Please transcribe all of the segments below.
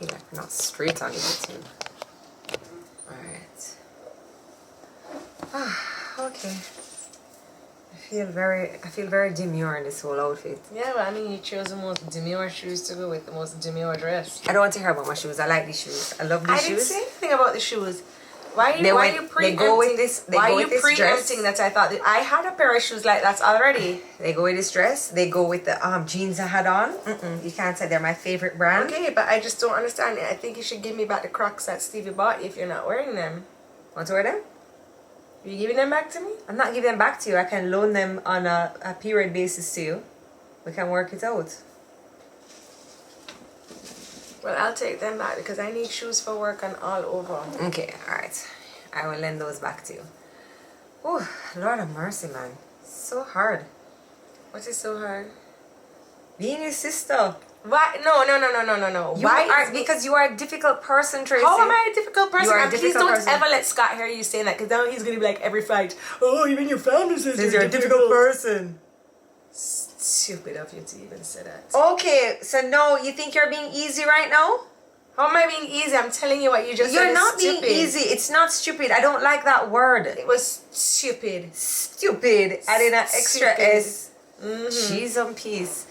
Like not straight on the button. Alright. Okay. I feel very demure in this whole outfit. Yeah, well, I mean, you chose the most demure shoes to go with the most demure dress. I don't want to hear about my shoes. I like these shoes. I love these shoes. I didn't say anything about the shoes. Why are you preempting? They go with this. Why are you preempting that? I thought that I had a pair of shoes like that already. They go with this dress. They go with the jeans I had on. You can't say they're my favorite brand. Okay, but I just don't understand it. I think you should give me back the Crocs that Stevie bought you if you're not wearing them. Want to wear them? Are you giving them back to me? I'm not giving them back to you. I can loan them on a period basis to you. We can work it out. Well, I'll take them back because I need shoes for work and all over. Okay, alright. I will lend those back to you. Oh, Lord of mercy, man. So hard. What is so hard? Being your sister. Why? No. Because you are a difficult person, Tracy. How am I a difficult person? You are a and difficult please don't person. ever let Scott hear you saying that because now he's going to be like every fight. Oh, even your family says You're a difficult person. Stupid of you to even say that. Okay, so no, you think you're being easy right now? How am I being easy? I'm telling you what you just said. You're not stupid. being easy. It's not stupid. I don't like that word. It was stupid. Stupid. Adding an extra Stupid. S. Cheese on peas.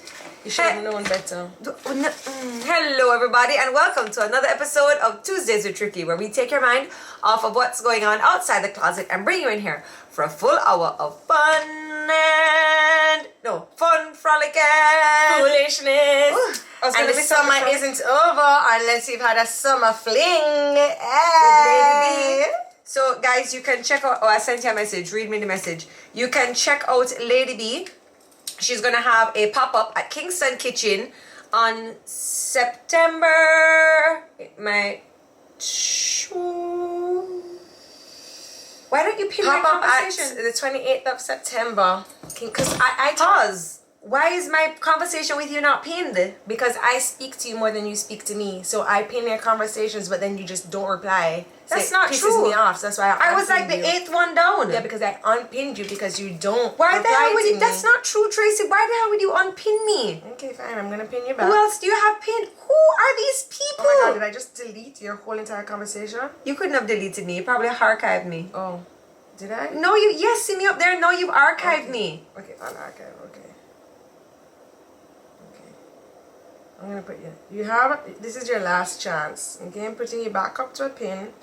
You should have known better. Hello, everybody, and welcome to another episode of Tuesdays with Tricky, where we take your mind off of what's going on outside the closet and bring you in here for a full hour of fun, frolicking, Foolishness. And the summer isn't over unless you've had a summer fling. Hey. So, guys, you can check out. Oh, I sent you a message. Read me the message. You can check out Lady B. She's gonna have a pop-up at Kingston Kitchen on September. Why don't you pin my conversation? At the 28th of September. Because Pause. Why is my conversation with you not pinned? Because I speak to you more than you speak to me. So I pin your conversations, but then you just don't reply. That's so not pisses true. Me off. So that's why I was like the 8th one down. Yeah, because I unpinned you because you don't. Why the hell would you? Me. That's not true, Tracy. Why the hell would you unpin me? Okay, fine. I'm gonna pin you back. Who else do you have pinned? Who are these people? Oh my god, did I just delete your whole entire conversation? You couldn't have deleted me. You probably archived me. Oh, did I? No, yes, see me up there. No, you've archived me. Okay, I'll archive. Okay. I'm gonna put this is your last chance. Okay, I'm putting you back up to a pin.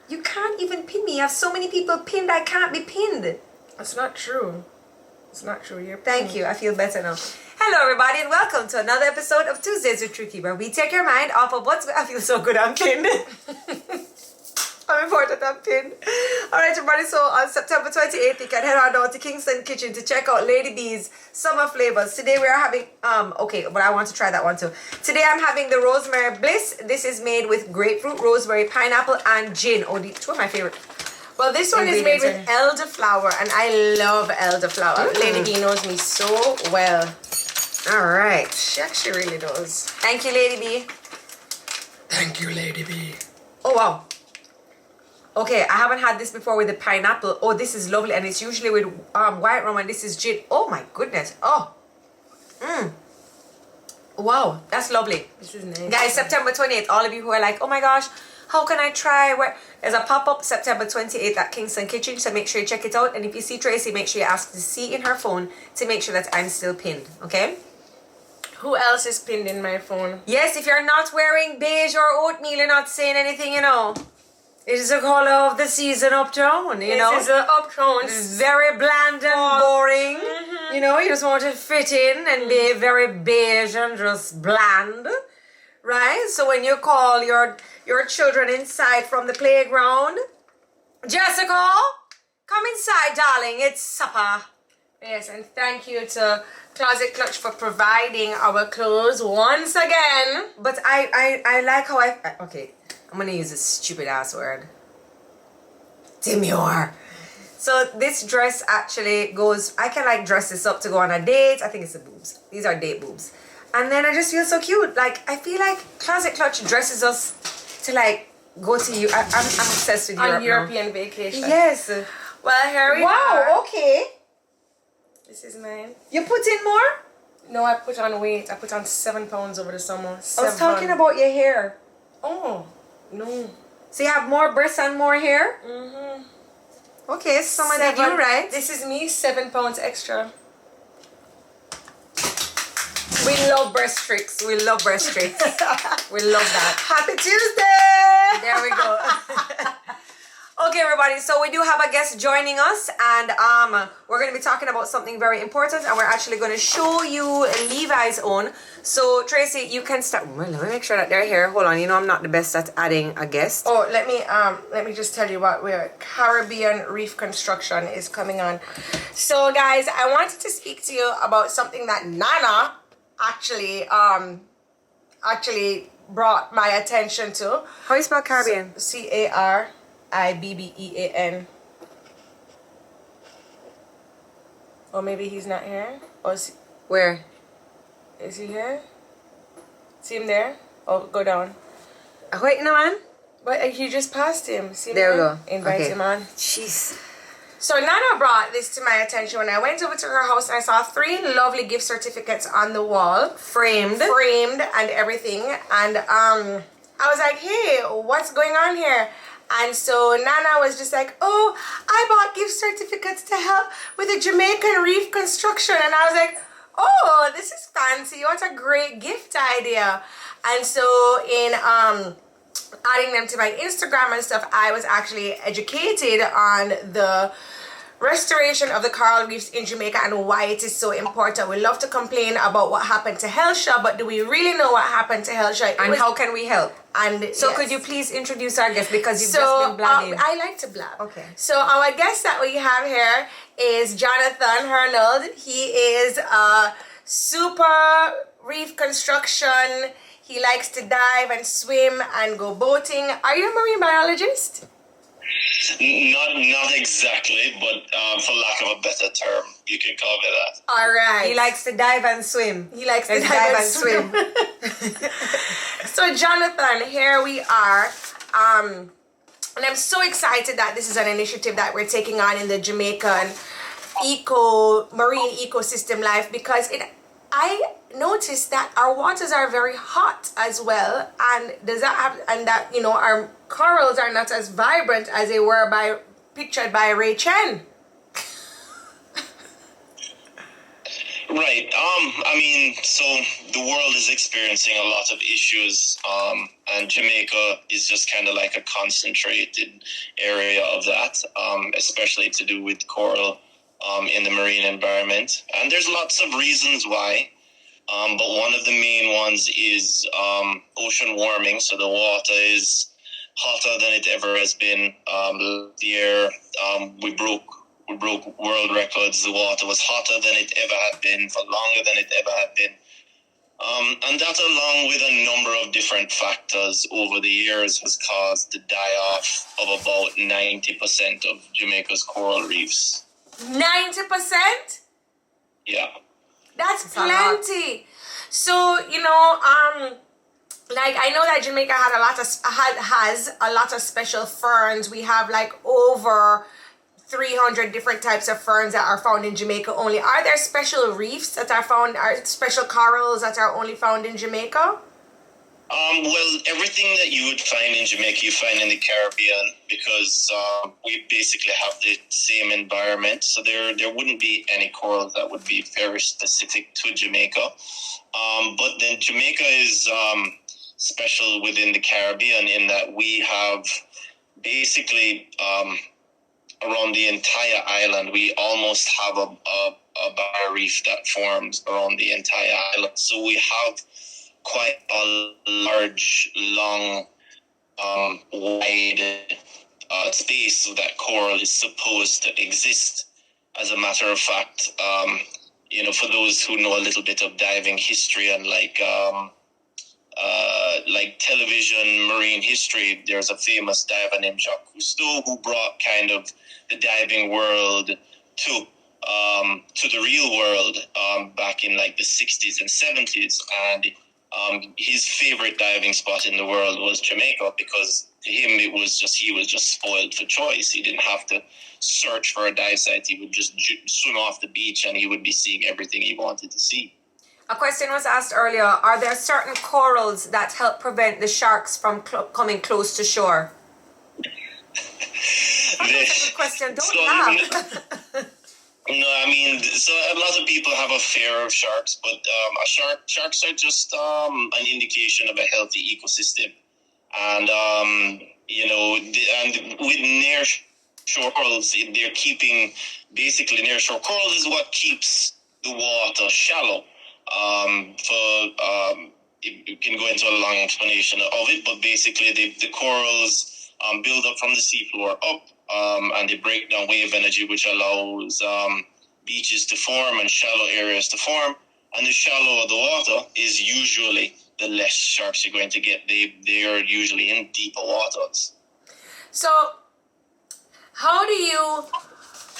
You can't even pin me. You have so many people pinned, I can't be pinned. That's not true. It's not true. You're Thank you. I feel better now. Hello, everybody, and welcome to another episode of Tuesdays with Tricky, where we take your mind off of what's... I feel so good, I'm pinned. I'm important, I'm pinned. Alright, everybody, so on September 28th, you can head on down to Kingston Kitchen to check out Lady B's summer flavors. Today we are having, okay, but I want to try that one too. Today I'm having the Rosemary Bliss. This is made with grapefruit, rosemary, pineapple, and gin. Oh, the two of my favorite. Well, this one is made with elderflower, and I love elderflower. Lady B knows me so well. Alright. She actually really does. Thank you, Lady B. Thank you, Lady B. Oh, wow. Okay, I haven't had this before with the pineapple. Oh, this is lovely. And it's usually with white rum, and this is gin. Oh, my goodness. Oh. Wow, that's lovely. This is nice. Guys, September 28th, all of you who are like, oh my gosh, how can I try? There's a pop-up September 28th at Kingston Kitchen, so make sure you check it out. And if you see Tracy, make sure you ask to see in her phone to make sure that I'm still pinned, okay? Who else is pinned in my phone? Yes, if you're not wearing beige or oatmeal, you're not saying anything, you know. It is a color of the season uptown, you know. It is uptown. It's very bland and boring. You know, you just want to fit in and be very beige and just bland. Right? So when you call your children inside from the playground, Jessica, come inside, darling. It's supper. Yes, and thank you to Closet Clutch for providing our clothes once again. But I like how okay. I'm gonna use this stupid ass word. Demure. So this dress actually goes, I can like dress this up to go on a date. I think it's the boobs. These are date boobs. And then I just feel so cute. Like, I feel like Closet Clutch dresses us to like go to you. I'm obsessed with Europe on European vacation. Yes. Well, here we are. Wow, okay. This is mine. You put in more? No, I put on weight. I put on 7 pounds over the summer. 7. I was talking about your hair. Oh, no. So you have more breasts and more hair? Mm-hmm. Okay, so someone did you right. This is me, 7 pounds extra. We love breast tricks. We love breast tricks. We love that. Happy Tuesday! There we go. Okay, everybody, so we do have a guest joining us, and we're going to be talking about something very important, and we're actually going to show you Levi's own. So, Tracy, you can start. Well, let me make sure that they're here. Hold on, you know I'm not the best at adding a guest. Oh, let me just tell you what we're Caribbean reef construction is coming on. So, guys, I wanted to speak to you about something that Nana actually brought my attention to. How you spell Caribbean? Caribbean. Or maybe he's not here. Or Where? is he here? See him there? Oh, go down. Wait, no, man. But you just passed him. See him There we there? go. Invite Okay. him on. Jeez. So Nana brought this to my attention when I went over to her house. I saw 3 lovely gift certificates on the wall, Framed and everything. And I was like, hey, what's going on here? And so Nana was just like, oh, I bought gift certificates to help with the Jamaican reef construction. And I was like, oh, this is fancy. What a great gift idea. And so in adding them to my Instagram and stuff, I was actually educated on the restoration of the coral reefs in Jamaica and why it is so important. We love to complain about what happened to Helsha, but do we really know what happened to Helsha? and how can we help? And So yes. could you please introduce our guest, because you've just been blabbing. I like to blab. Okay. So our guest that we have here is Jonathan Hernold. He is a super reef construction. He likes to dive and swim and go boating. Are you a marine biologist? Not exactly, but for lack of a better term, you can call me that. All right. He likes to dive and swim. He likes to Let's dive and swim. So Jonathan, here we are. And I'm so excited that this is an initiative that we're taking on in the Jamaican marine ecosystem life, because I noticed that our waters are very hot as well, and that our corals are not as vibrant as they were pictured by Ray Chen. Right. So the world is experiencing a lot of issues, and Jamaica is just kind of like a concentrated area of that, especially to do with coral in the marine environment. And there's lots of reasons why. But one of the main ones is ocean warming. So the water is hotter than it ever has been. Last year, we broke world records. The water was hotter than it ever had been, for longer than it ever had been. And that, along with a number of different factors over the years, has caused the die-off of about 90% of Jamaica's coral reefs. 90%? Yeah. That's plenty. So, like, I know that Jamaica has a lot of special ferns. We have like over 300 different types of ferns that are found in Jamaica only. Are there special reefs that are found, are special corals that are only found in Jamaica? Well, everything that you would find in Jamaica, you find in the Caribbean, because we basically have the same environment. So there wouldn't be any corals that would be very specific to Jamaica. But then Jamaica is special within the Caribbean in that we have basically around the entire island, we almost have a barrier reef that forms around the entire island. So we have quite a large, long, wide space that coral is supposed to exist. As a matter of fact, for those who know a little bit of diving history and like television marine history, there's a famous diver named Jacques Cousteau who brought kind of the diving world to the real world back in like the 60s and 70s, and his favorite diving spot in the world was Jamaica, because to him he was just spoiled for choice. He didn't have to search for a dive site. He would just swim off the beach and he would be seeing everything he wanted to see. A question was asked earlier, are there certain corals that help prevent the sharks from coming close to shore? That's a good question. Don't laugh. No, I mean, so a lot of people have a fear of sharks, but sharks are just an indication of a healthy ecosystem. And, and with near shore corals, they're keeping, basically near shore corals is what keeps the water shallow. You can go into a long explanation of it, but basically the corals build up from the seafloor up, and they break down wave energy, which allows beaches to form and shallow areas to form. And the shallower the water is, usually the less sharks you're going to get. They are usually in deeper waters. So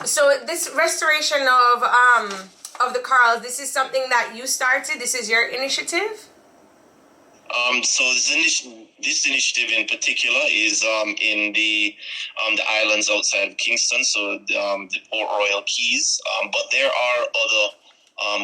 so this restoration of the corals, this is something that you started? This is your initiative? So this initiative in particular is in the islands outside of Kingston, so the Port Royal Keys. But there are other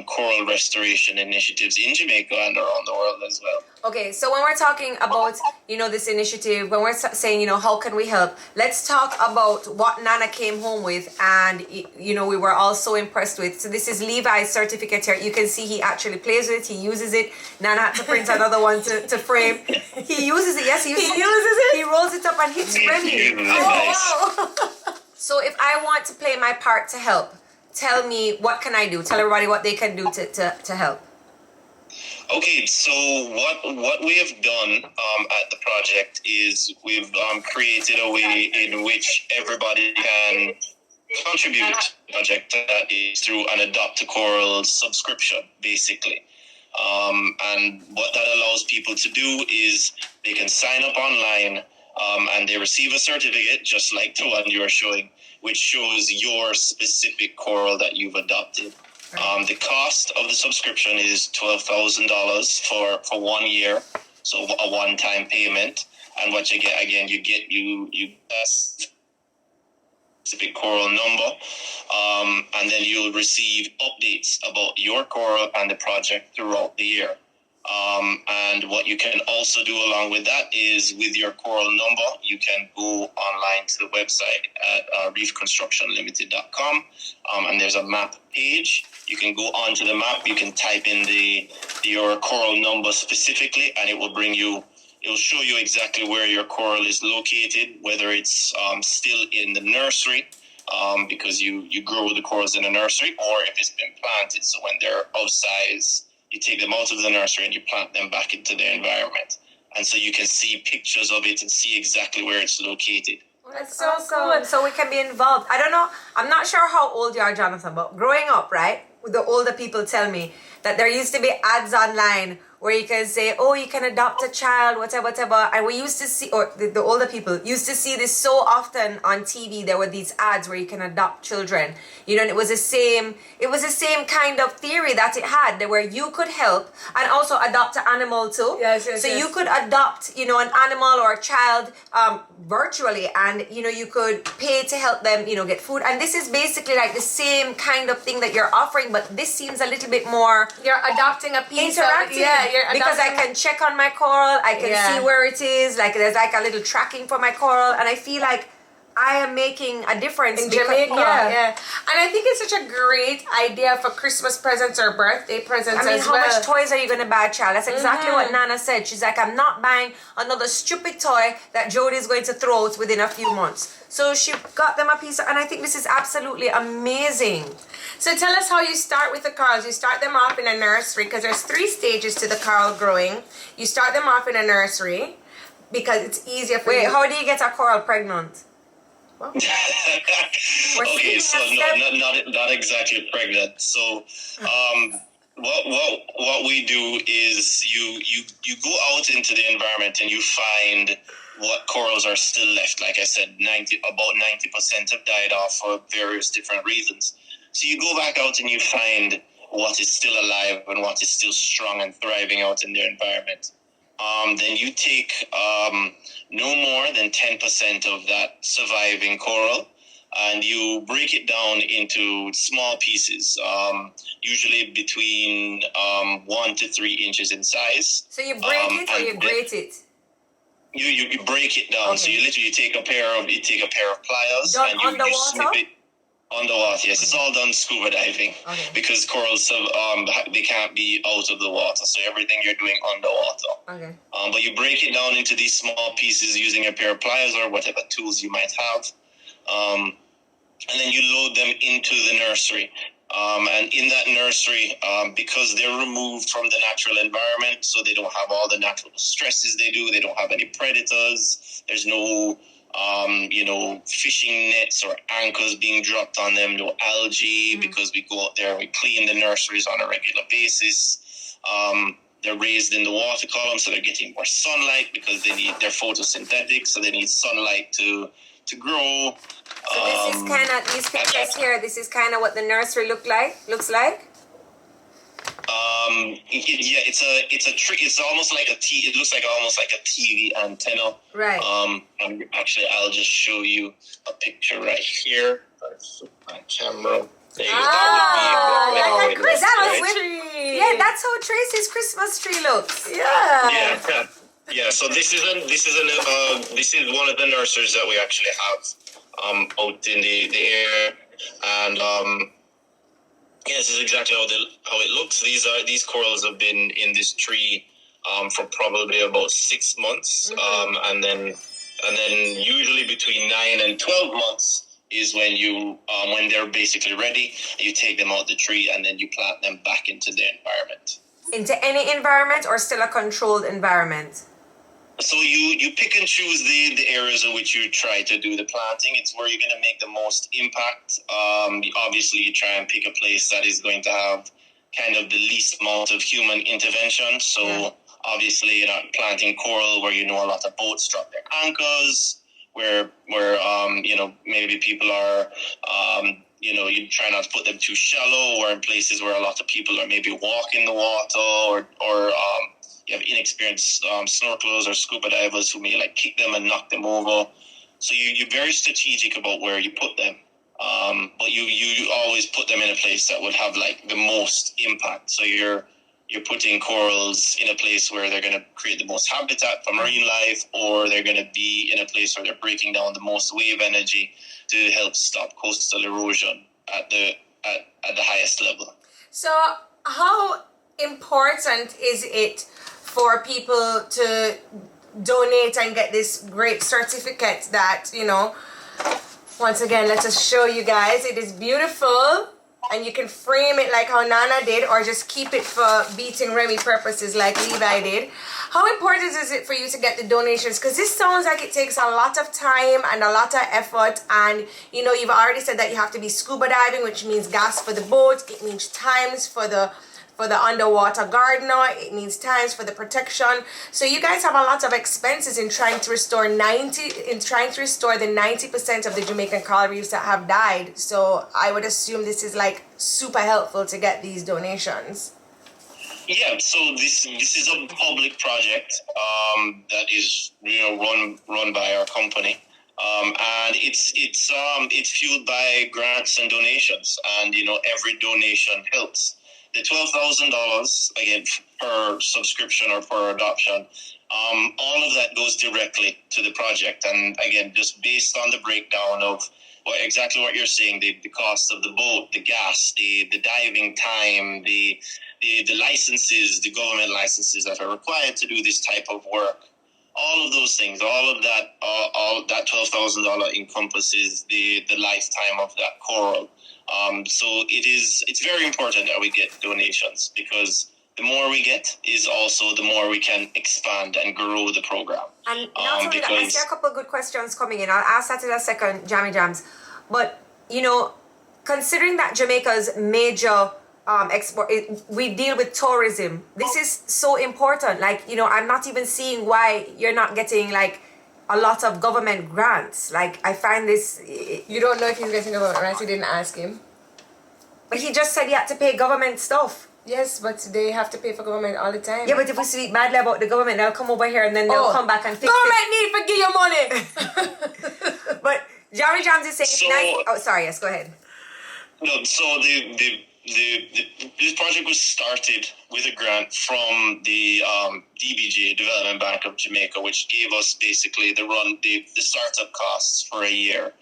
coral restoration initiatives in Jamaica and around the world as well. Okay, so when we're talking about, this initiative, when we're saying, how can we help, let's talk about what Nana came home with and, we were all so impressed with. So this is Levi's certificate here. You can see he actually plays with it. He uses it. Nana had to print another one to frame. He uses it. Yes, he uses it. He rolls it up and hits ready. Oh, wow. So if I want to play my part to help, tell me, what can I do? Tell everybody what they can do to help. Okay, so what we have done at the project is we've created a way in which everybody can contribute to the project. That is through an Adopt a Coral subscription, basically. And what that allows people to do is they can sign up online and they receive a certificate, just like the one you are showing, which shows your specific coral that you've adopted. The cost of the subscription is $12,000 for 1 year, so a one-time payment. And what you get, again, you get a specific coral number, and then you'll receive updates about your coral and the project throughout the year. And what you can also do along with that is, with your coral number, you can go online to the website at reefconstructionlimited.com, and there's a map page. You can go onto the map, you can type in your coral number specifically, and it'll show you exactly where your coral is located, whether it's still in the nursery, because you grow the corals in a nursery, or if it's been planted, so when they're of size, you take them out of the nursery and you plant them back into their environment. And so you can see pictures of it and see exactly where it's located. That's so cool. So we can be involved. I don't know, I'm not sure how old you are, Jonathan, but growing up, right, the older people tell me that there used to be ads online where you can say, oh, you can adopt a child, whatever. And we used to see, or the older people used to see this so often on TV. There were these ads where you can adopt children, and it was the same kind of theory that it had, where you could help and also adopt an animal too. Yes, so you could adopt, an animal or a child virtually, and, you could pay to help them, get food. And this is basically like the same kind of thing that you're offering, but this seems a little bit more... You're adopting a piece interactive. Because I can check on my coral, I can see where it is, like there's like a little tracking for my coral, and I feel like I am making a difference in Jamaica. Yeah. And I think it's such a great idea for Christmas presents or birthday presents as well. How much toys are you going to buy, child? That's exactly what Nana said. She's like, I'm not buying another stupid toy that Jodi is going to throw out within a few months. So she got them a piece and I think this is absolutely amazing. So tell us how you start with the corals. You start them off in a nursery, because there's 3 stages to the coral growing. You start them off in a nursery because it's easier for you. Wait, how do you get a coral pregnant? Okay, so not exactly pregnant. So what we do is you go out into the environment and you find what corals are still left. Like I said, about 90% have died off for various different reasons. So you go back out and you find what is still alive and what is still strong and thriving out in their environment. Then you take no more than 10% of that surviving coral, and you break it down into small pieces, usually between 1 to 3 inches in size. So you break it or you grate it? You break it down. Okay. So you literally take a pair of pliers Done and you underwater? snip it underwater. Yes, it's all done scuba diving, Okay. because corals they can't be out of the water. So everything you're doing underwater. Okay. But you break it down into these small pieces using a pair of pliers or whatever tools you might have. And then you load them into the nursery. And in that nursery, because they're removed from the natural environment, so they don't have all the natural stresses they don't have any predators, there's no, fishing nets or anchors being dropped on them, no algae, because we go out there and we clean the nurseries on a regular basis. They're raised in the water column, so they're getting more sunlight because they're photosynthetic, so they need sunlight to grow. So this is kind of, these pictures here, this is kind of what the nursery looks like? It's a trick. It's almost like it looks like almost like a TV antenna. Right. Actually, I'll just show you a picture right here. My camera. There you go. That would be like a how it looks, Christmas right? tree. Yeah, that's how Tracy's Christmas tree looks. Yeah. Yeah. So this is one of the nurseries that we actually have out in the air, and this is exactly how it looks. These corals have been in this tree for probably about 6 months, and then usually between 9 and 12 months is when when they're basically ready. You take them out the tree and then you plant them back into the environment. Into any environment or still a controlled environment? So you pick and choose the areas in which you try to do the planting. It's where you're going to make the most impact. Obviously, you try and pick a place that is going to have kind of the least amount of human intervention. So obviously, you're not planting coral where a lot of boats drop their anchors, where maybe people are, you try not to put them too shallow, or in places where a lot of people are maybe walking the water, or you have inexperienced snorkelers or scuba divers who may kick them and knock them over. So you're very strategic about where you put them. But you always put them in a place that would have the most impact. So you're putting corals in a place where they're going to create the most habitat for marine life, or they're going to be in a place where they're breaking down the most wave energy to help stop coastal erosion at the highest level. So how important is it for people to donate and get this great certificate that, once again, let us show you guys. It is beautiful, and you can frame it like how Nana did, or just keep it for beating Remy purposes like Levi did. How important is it for you to get the donations? Because this sounds like it takes a lot of time and a lot of effort, and you've already said that you have to be scuba diving, which means gas for the boat. It means times for the underwater gardener. It needs times for the protection. So you guys have a lot of expenses in trying to restore the 90% of the Jamaican coral reefs that have died. So I would assume this is super helpful to get these donations. Yeah, so this is a public project that is run by our company. And it's fueled by grants and donations, and every donation helps. The $12,000 again per subscription or per adoption, all of that goes directly to the project. And again, just based on the breakdown of exactly what you're saying, the cost of the boat, the gas, the diving time, the licenses, the government licenses that are required to do this type of work. All of those things, all that $12,000 encompasses the lifetime of that coral. So it's very important that we get donations, because the more we get is also the more we can expand and grow the program. And not only that, I see a couple of good questions coming in. I'll ask that in a second, Jammy Jams. But, considering that Jamaica's major export, we deal with tourism. This is so important. I'm not even seeing why you're not getting a lot of government grants. I find this. You don't know if he's getting government grants. You didn't ask him. But he just said he had to pay government stuff. Yes, but they have to pay for government all the time. Yeah, but if we speak badly about the government, they'll come over here and then they'll come back and fix government need to give you money. But Jeremy Jones is saying it's So- nice. Oh, sorry. Yes, go ahead. No, so this project was started with a grant from the DBJ, Development Bank of Jamaica, which gave us basically the startup costs for a year.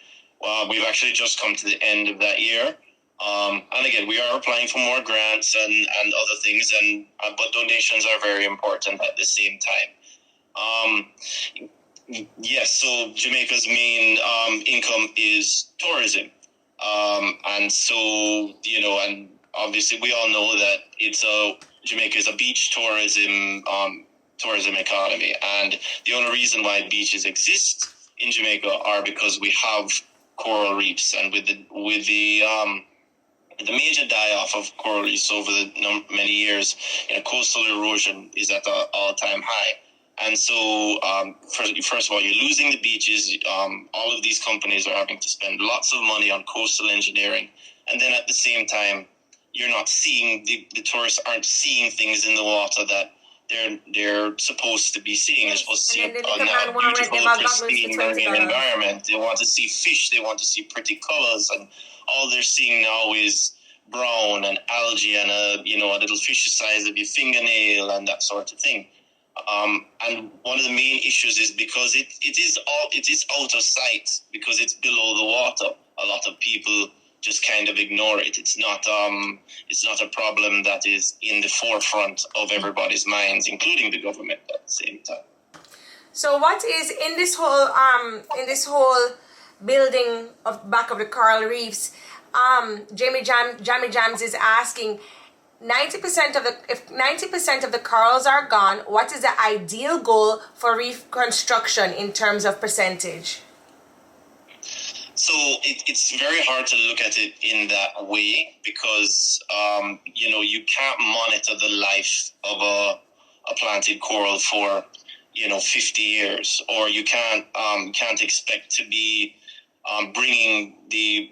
We've actually just come to the end of that year. And again, we are applying for more grants and other things, but donations are very important at the same time. Yes, so Jamaica's main income is tourism. And so, and obviously we all know that Jamaica is a beach tourism economy. And the only reason why beaches exist in Jamaica are because we have coral reefs, and with the major die-off of coral reefs over the many years, coastal erosion is at an all-time high. And so, first of all, you're losing the beaches. All of these companies are having to spend lots of money on coastal engineering. And then at the same time, you're not seeing, the tourists aren't seeing things in the water that they're supposed to be seeing. They're supposed to see a beautiful, pristine marine environment. They want to see fish. They want to see pretty colors. And all they're seeing now is brown and algae and a little fish the size of your fingernail and that sort of thing. And one of the main issues is because it is out of sight, because it's below the water. A lot of people just kind of ignore it. It's not a problem that is in the forefront of everybody's minds, including the government at the same time. So what is in this whole building of back of the coral reefs? Jamie Jams is asking, 90% of the corals are gone, what is the ideal goal for reef construction in terms of percentage? So it's very hard to look at it in that way, because you can't monitor the life of a planted coral for 50 years, or you can't expect to be bringing the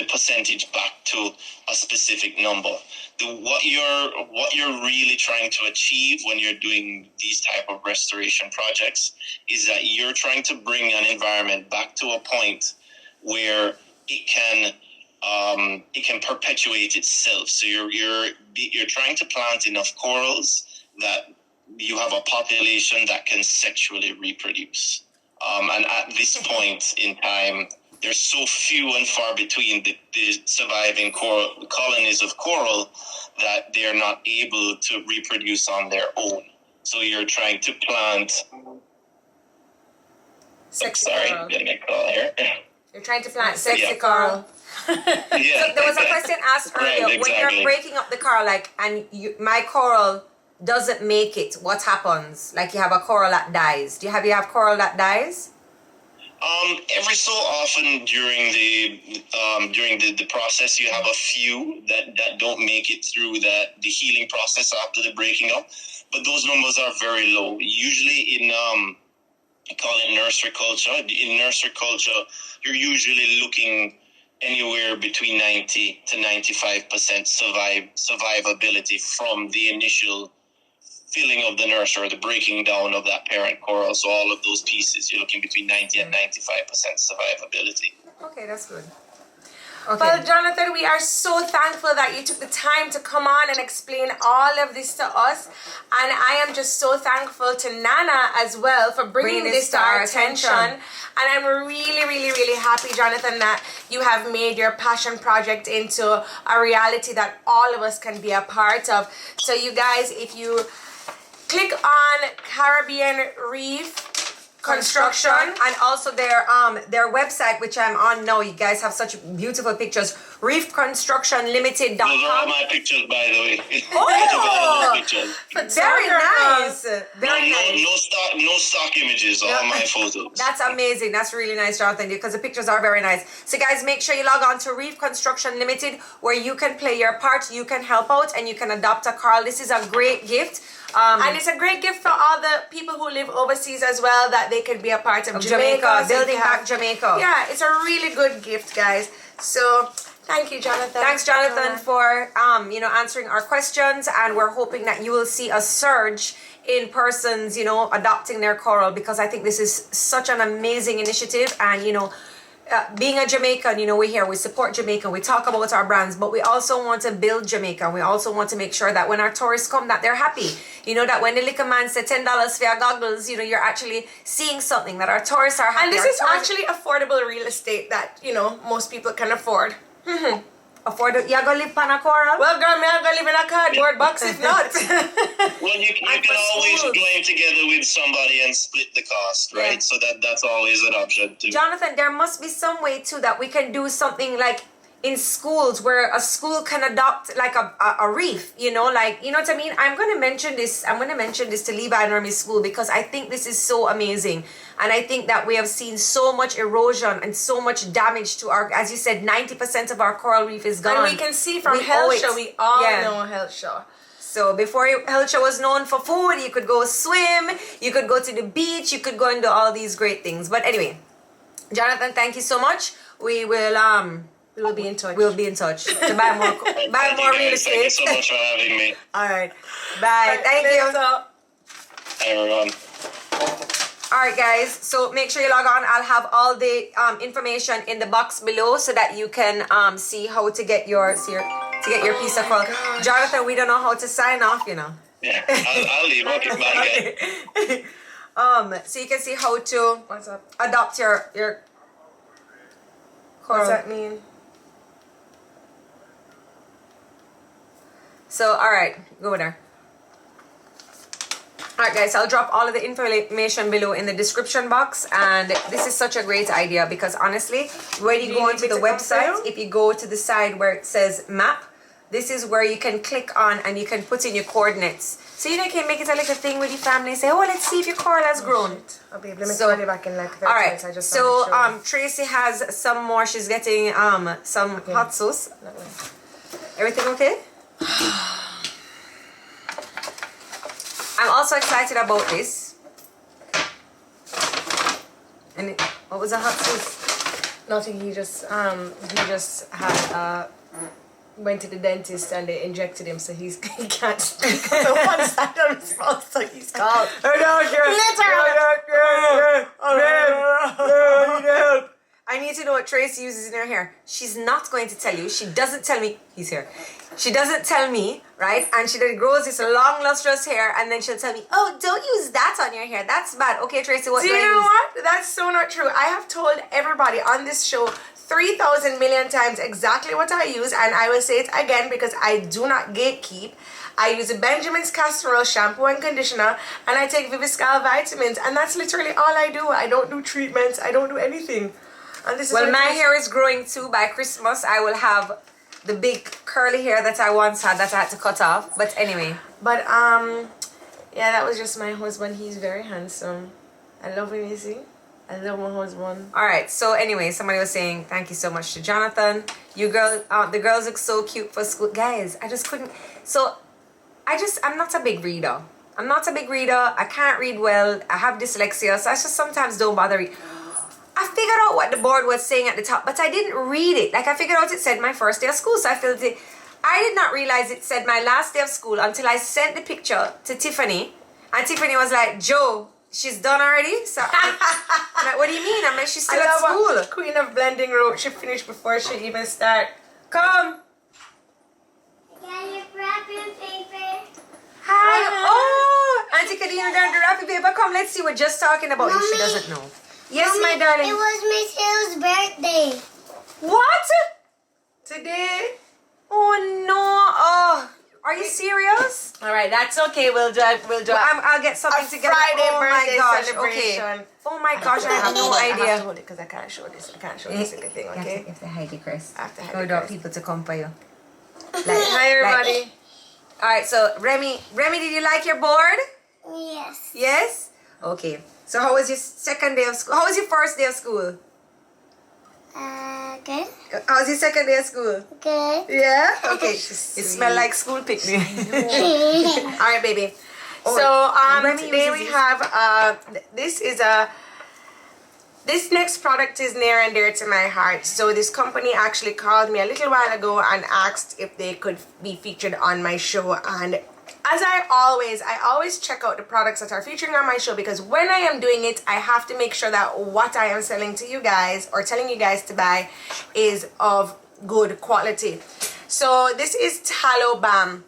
percentage back to a specific number. What you're really trying to achieve when you're doing these type of restoration projects is that you're trying to bring an environment back to a point where it can perpetuate itself. So you're trying to plant enough corals that you have a population that can sexually reproduce. And at this point in time, there's so few and far between the surviving colonies of coral that they're not able to reproduce on their own. So you're trying to plant... Sexy sorry, coral. I'm getting a call here. You're trying to plant sexy coral. Yeah. So there was a question asked earlier. Right, When exactly. you're breaking up the coral, my coral doesn't make it, what happens? Like you have a coral that dies. Do you have coral that dies? Every so often during the process, you have a few that don't make it through the healing process after the breaking up, but those numbers are very low. Usually in I call it nursery culture. In nursery culture, you're usually looking anywhere between 90 to 95% survivability from the initial filling of the nursery, or the breaking down of that parent coral. So all of those pieces, you're looking between 90 and 95% survivability. Okay, that's good. Okay. Well, Jonathan, we are so thankful that you took the time to come on and explain all of this to us. And I am just so thankful to Nana as well for bringing this to our attention. And I'm really, really, really happy, Jonathan, that you have made your passion project into a reality that all of us can be a part of. So you guys, if you click on Caribbean Reef Construction, and also their website, which I'm on now. You guys have such beautiful pictures. reefconstructionlimited.com. Those are all my pictures, by the way. Oh! All pictures. Very nice. Very nice. No stock images. All my photos. That's amazing. That's really nice, Jonathan, because the pictures are very nice. So guys, make sure you log on to Reef Construction Limited, where you can play your part, you can help out, and you can adopt a coral. This is a great gift. And it's a great gift for all the people who live overseas as well, that they could be a part of Jamaica. Building back Jamaica. Yeah, it's a really good gift, guys. So thank you, Jonathan. Thanks, Jonathan, for answering our questions, and we're hoping that you will see a surge in persons adopting their coral, because I think this is such an amazing initiative, and being a Jamaican, you know, we're here, we support Jamaica, we talk about our brands, but we also want to build Jamaica. We also want to make sure that when our tourists come, that they're happy. You know, that when the liquor man said $10 for your goggles, you know, you're actually seeing something, that our tourists are happy. And this is actually affordable real estate that, you know, most people can afford. Affordable. You gonna live on a coral? Well, girl, me I gonna live in a cardboard box if not. Well, you can always join together with somebody and split the cost, right? Yeah. So that's always an option too. Jonathan, there must be some way too that we can do something like in schools where a school can adopt like a reef, you know, like, you know what I mean? I'm going to mention this to Levi and Remi's school because I think this is so amazing. And I think that we have seen so much erosion and so much damage to our, as you said, 90% of our coral reef is gone. And we can see from Health Show, we all know Health Show. So before Health Show was known for food, you could go swim, you could go to the beach, you could go and do all these great things. But anyway, Jonathan, thank you so much. We will be in touch. We'll be in touch to buy more real estate. Thank you so much for having me. All right. Bye. Thank you. Hi, everyone. All right, guys. So make sure you log on. I'll have all the information in the box below so that you can see how to get your piece of coral. Jonathan, we don't know how to sign off, you know. Yeah, I'll leave. Okay, bye, guys. So you can see how to adopt your coral. What's that mean? So, all right, go there. All right, guys, I'll drop all of the information below in the description box. And this is such a great idea because honestly, when you go onto the website, if you go to the side where it says map, this is where you can click on and you can put in your coordinates. So you know, you can make it a little thing with your family and say, oh, let's see if your coral has grown. I'll be able to call you back in like 30 all right, minutes. I just so Tracy has some more. She's getting some hot sauce. Everything okay? I'm also excited about this. And what was the hot sauce? Nothing. He just had went to the dentist and they injected him, so he can't speak. So one side of his mouth, so he's called. I need to know what Tracy uses in her hair. She's not going to tell you. She doesn't tell me. He's here. She doesn't tell me, right? And she then grows this long, lustrous hair, and then she'll tell me, oh, don't use that on your hair. That's bad. Okay, Tracy, what do you know use? what? That's so not true. I have told everybody on this show 3,000 million times exactly what I use, and I will say it again because I do not gatekeep. I use a Benjamin's Castor Oil shampoo and conditioner, and I take Viviscal vitamins, and that's literally all I do. I don't do treatments. I don't do anything. And this is well, my hair is growing too. By Christmas, I will have the big curly hair that I once had that I had to cut off. But anyway. But yeah, that was just my husband. He's very handsome. I love him, you see. I love my husband. All right. So anyway, somebody was saying thank you so much to Jonathan. You the girls look so cute for school, guys. I just couldn't. So I'm not a big reader. I can't read well. I have dyslexia, so I just sometimes don't bother reading. I figured out what the board was saying at the top, but I didn't read it. Like, I figured out it said my first day of school, so I filled it. I did not realize it said my last day of school until I sent the picture to Tiffany, and Tiffany was like, Joe, she's done already? So I'm like, what do you mean? I'm like, she's still at school. Queen of Blending wrote she finished before she even start. Come. Got your wrapping paper. Hi. Oh, Auntie Kadina got the wrapping paper. Come, let's see. We're just talking about you. She doesn't know. Yes, Mommy, my darling. It was Miss Hill's birthday. What? Today? Oh no! Oh, are you serious? All right, that's okay. We'll do. I'll get something together. Friday Oh my birthday gosh! celebration. Okay. Oh my gosh! I have no I have to idea. hold it because I can't show this. I can't show this little thing. Okay. You have to hide the crest. I have to hide No the doubt crest. people to come for you. Hi everybody. All right. So Remy, did you like your board? Yes. Yes. Okay. So how was your second day of school? How was your first day of school? Good. How was your second day of school? Good. Yeah. Okay. It smelled like school picnic. All right, baby. Oh, So Remy today uses we this. have this next product is near and dear to my heart. So this company actually called me a little while ago and asked if they could be featured on my show, and as I always check out the products that are featuring on my show, because when I am doing it, I have to make sure that what I am selling to you guys or telling you guys to buy is of good quality. So this is tallow balm.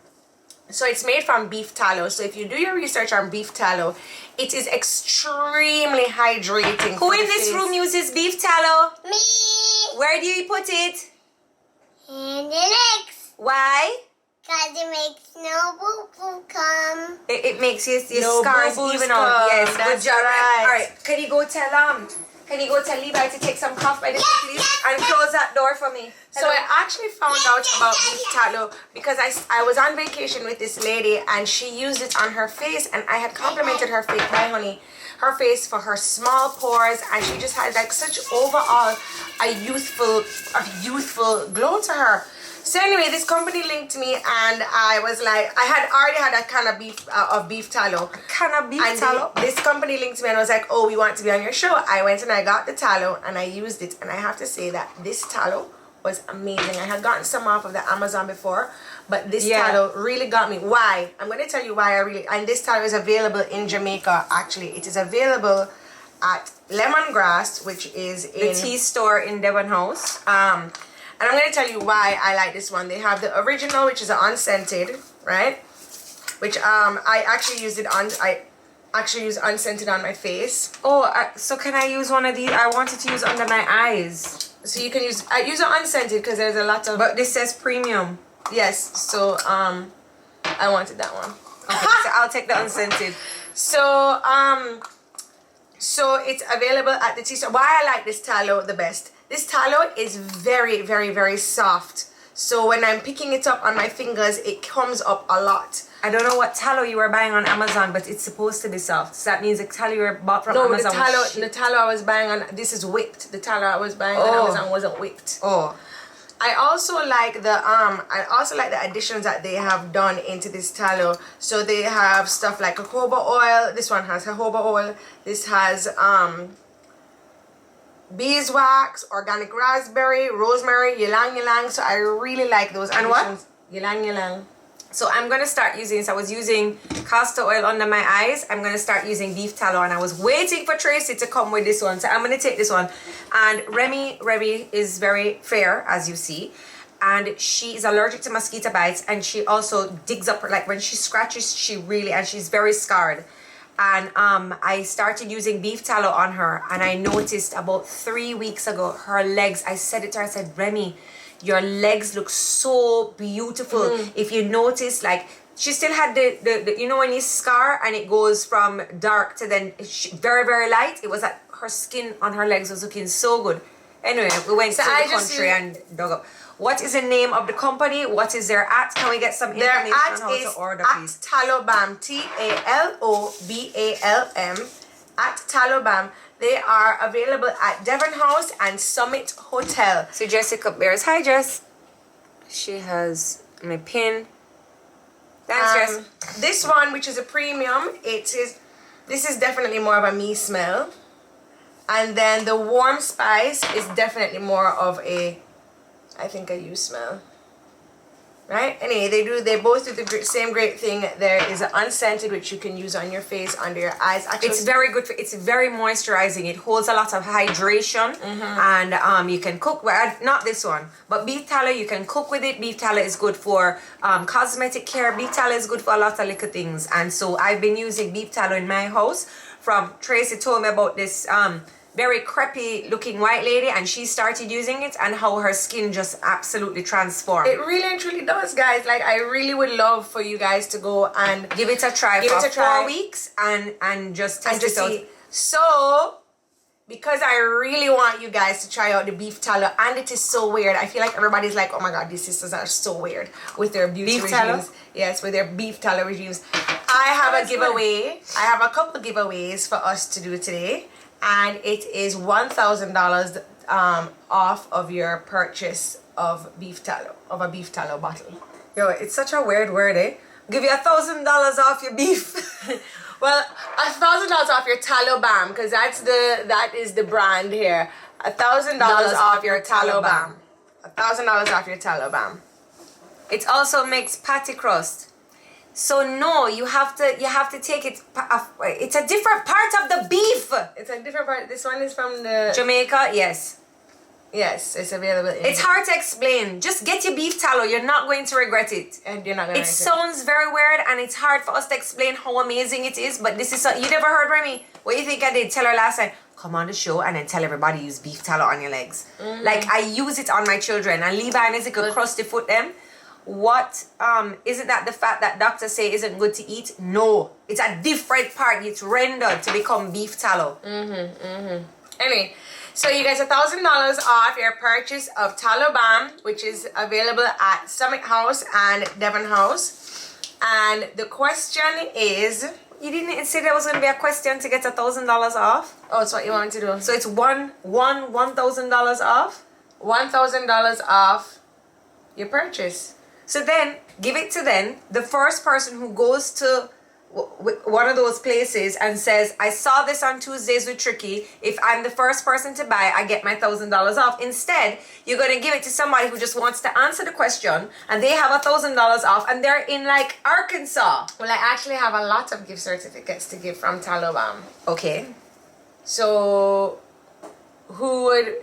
So it's made from beef tallow. So if you do your research on beef tallow, it is extremely hydrating. Who in this room uses beef tallow? Me. Where do you put it? And the legs. Why? Because it makes no boo-boo come. It makes your No scars boo-boos even out. come. Yes, That's good job. right. All right, can you go tell Levi to take some cough medicine, please, and close that door for me? So I actually found out about beef tallow because I was on vacation with this lady and she used it on her face, and I had complimented her face, my honey, her face for her small pores, and she just had like such overall a youthful glow to her. So anyway, this company linked me, and I was like, I had already had a can of beef tallow. Can of beef And tallow? this company linked me and was like, oh, we want to be on your show. I went and I got the tallow and I used it, and I have to say that this tallow was amazing. I had gotten some off of the Amazon before, but this tallow really got me. Why? I'm going to tell you why and this tallow is available in Jamaica. Actually, it is available at Lemongrass, which is in The tea store in Devon House. and I'm going to tell you why I like this one. They have the original, which is an unscented, right? Which I actually used it on. I actually use unscented on my face. Oh, so can I use one of these? I wanted to use under my eyes. So you can use. I use it unscented because there's a lot of. But this says premium. Yes. So I wanted that one. Okay, so I'll take the unscented. So so it's available at the tea store. Why I like this tallow the best. This tallow is very, very, very soft. So when I'm picking it up on my fingers, it comes up a lot. I don't know what tallow you were buying on Amazon, but it's supposed to be soft. So that means the tallow you were bought from Amazon. No, the tallow I was buying on, this is whipped. The tallow I was buying on Amazon wasn't whipped. Oh. I also like the additions that they have done into this tallow. So they have stuff like jojoba oil. This one has jojoba oil. This has beeswax, organic raspberry, rosemary, ylang ylang. So I really like those And additions. Ylang ylang. So I'm going to start using, so I was using castor oil under my eyes. I'm going to start using beef tallow, and I was waiting for Tracy to come with this one. So I'm going to take this one. And Remy is very fair, as you see. And she is allergic to mosquito bites, and she also digs up, like when she scratches, and she's very scarred. And I started using beef tallow on her, and I noticed about 3 weeks ago, her legs, I said it to her, I said, Remy, your legs look so beautiful. If you notice, like, she still had the you know when you scar and it goes from dark to then very, very light? It was like her skin on her legs was looking so good. Anyway, we went to the country and dug up. What is the name of the company? What is their at? Can we get some information on how to order, please? Tallow Balm, TALOBALM, at Tallow Balm. They are available at Devon House and Summit Hotel. So Jessica Bears, hi Jess. She has my pin. Thanks, Jess. This one, which is a premium, this is definitely more of a me smell. And then the warm spice is definitely more of a, I think, a you smell. Right? Anyway, they both do the same great thing. There is an unscented, which you can use on your face, under your eyes. Actually, it's very good. It's very moisturizing. It holds a lot of hydration, and you can cook. Well, not this one, but beef tallow. You can cook with it. Beef tallow is good for cosmetic care. Beef tallow is good for a lot of little things. And so I've been using beef tallow in my house. From Tracy told me about this very crepey looking white lady, and she started using it, and how her skin just absolutely transformed. It really and truly does, guys. Like, I really would love for you guys to go and give it a try for 4 weeks and just test it out. See. So, because I really want you guys to try out the beef tallow, and it is so weird. I feel like everybody's like, oh my god, these sisters are so weird with their beauty regimes. Tallow? Yes, with their beef tallow regimes. I have a giveaway. I have a couple giveaways for us to do today. And it is $1,000 off of your purchase of beef tallow, of a beef tallow bottle. Yo, it's such a weird word, eh? Give you $1,000 off your beef. Well, $1,000 off your tallow balm, because that is the brand here. $1,000 off your tallow balm. $1,000 off your tallow balm. It also makes patty crust. So no, you have to take it. It's a different part of the beef. It's a different part. This one is from the Jamaica, yes. Yes, it's available. It's hard to explain. Just get your beef tallow. You're not going to regret it. And you're not gonna. It sounds very weird, and it's hard for us to explain how amazing it is. But this is you never heard Remy. What do you think I did? Tell her last time. Come on the show and then tell everybody use beef tallow on your legs. Like I use it on my children. And Levi and Ezekiel crusty foot them. What isn't that the fat that doctors say isn't good to eat? No, it's a different part. It's rendered to become beef tallow. Anyway, so you get $1,000 off your purchase of Tallow Balm, which is available at Summit House and Devon House. And the question is, You didn't say there was going to be a question to get $1,000 off. oh, it's what you want to do. So it's $1,000 off. $1,000 off your purchase. So then give it to the first person who goes to one of those places and says, I saw this on Tuesdays with Tricky. If I'm the first person to buy, I get my $1,000 off. Instead, you're going to give it to somebody who just wants to answer the question and they have $1,000 off and they're in like Arkansas. Well, I actually have a lot of gift certificates to give from Tallow Balm. Okay. So, who would...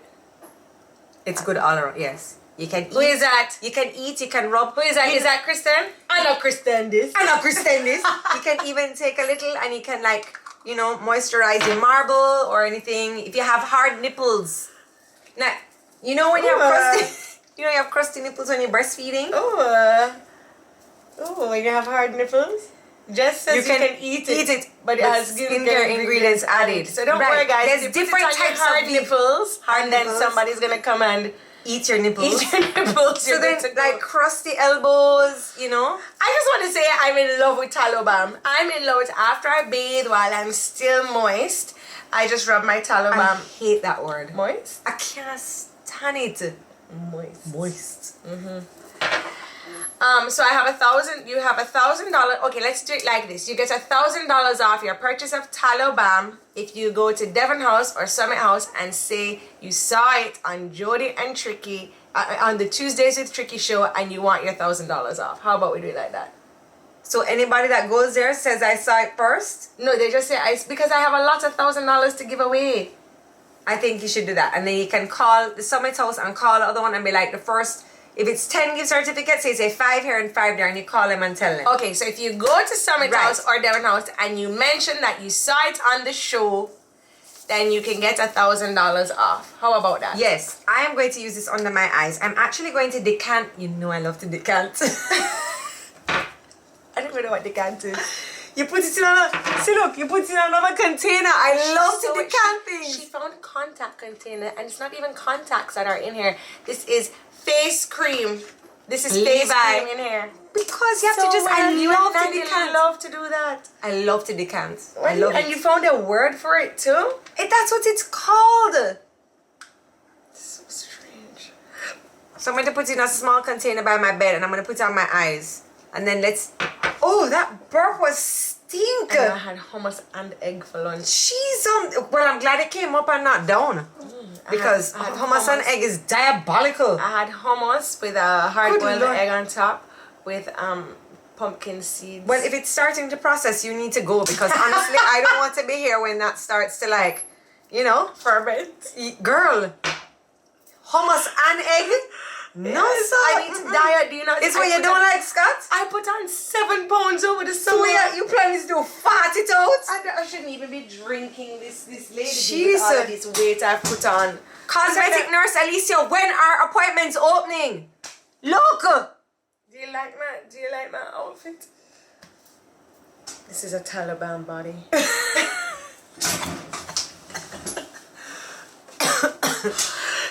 It's good all around, yes. You can eat. Who is that? You can eat, you can rub. Who is that? Is that Kristen? I know Kristen this. I know Kristen this. You can even take a little and you can like, moisturize your marble or anything. If you have hard nipples. Now, when you have crusty, you have crusty nipples when you're breastfeeding? When you have hard nipples? Just says you can eat it, but it has skincare ingredients added. So don't worry, guys. There's different types hard of nipples, and then nipples. Somebody's gonna come and eat your nipples. eat your nipples. So then, like crusty elbows, I just want to say I'm in love with Tallow Balm. I'm in love with after I bathe while I'm still moist. I just rub my Tallow I Balm. hate that word. Moist? I can't stand it. Moist. So I have $1,000. You have $1,000. Okay, let's do it like this. You get $1,000 off your purchase of Tallow Balm if you go to Devon House or Summit House and say you saw it on Jodi and Tricky on the Tuesdays with Tricky show and you want your $1,000 off. How about we do it like that? So anybody that goes there says I saw it first? No, they just say because I have a lot of $1,000 to give away. I think you should do that, and then you can call the Summit House and call the other one and be like the first. If it's 10 gift certificates, say 5 here and 5 there, and you call them and tell them. Okay, so if you go to Summit House or Devon House and you mention that you saw it on the show, then you can get $1,000 off. How about that? Yes, I am going to use this under my eyes. I'm actually going to decant. I love to decant. I don't even know what decant is. You put it in you put it in another container. I love to decant things. She found a contact container, and it's not even contacts that are in here. This is face cream. This is face cream in here. Because you have to just, I love to decant. I love to do that. I love to decant. I love it. And you found a word for it too? That's what it's called. So strange. So I'm going to put it in a small container by my bed, and I'm going to put it on my eyes. And then oh, that burp was stink. And I had hummus and egg for lunch. Cheese on. Well, I'm glad it came up and not down. Because I had hummus and egg is diabolical. I had hummus with a hard-boiled egg on top with pumpkin seeds. Well, if it's starting to process, you need to go, because honestly, I don't want to be here when that starts to ferment. Girl, hummus and egg? No, yes, I need to diet. Do you know? It's what you don't like, Scott? I put on 7 pounds over the summer. So you planning to do fat it out? I shouldn't even be drinking this lady. Jesus. All of this weight I've put on. Cosmetic nurse Alicia, when are appointments opening? Look. Do you like my outfit? This is a Tallow Balm body.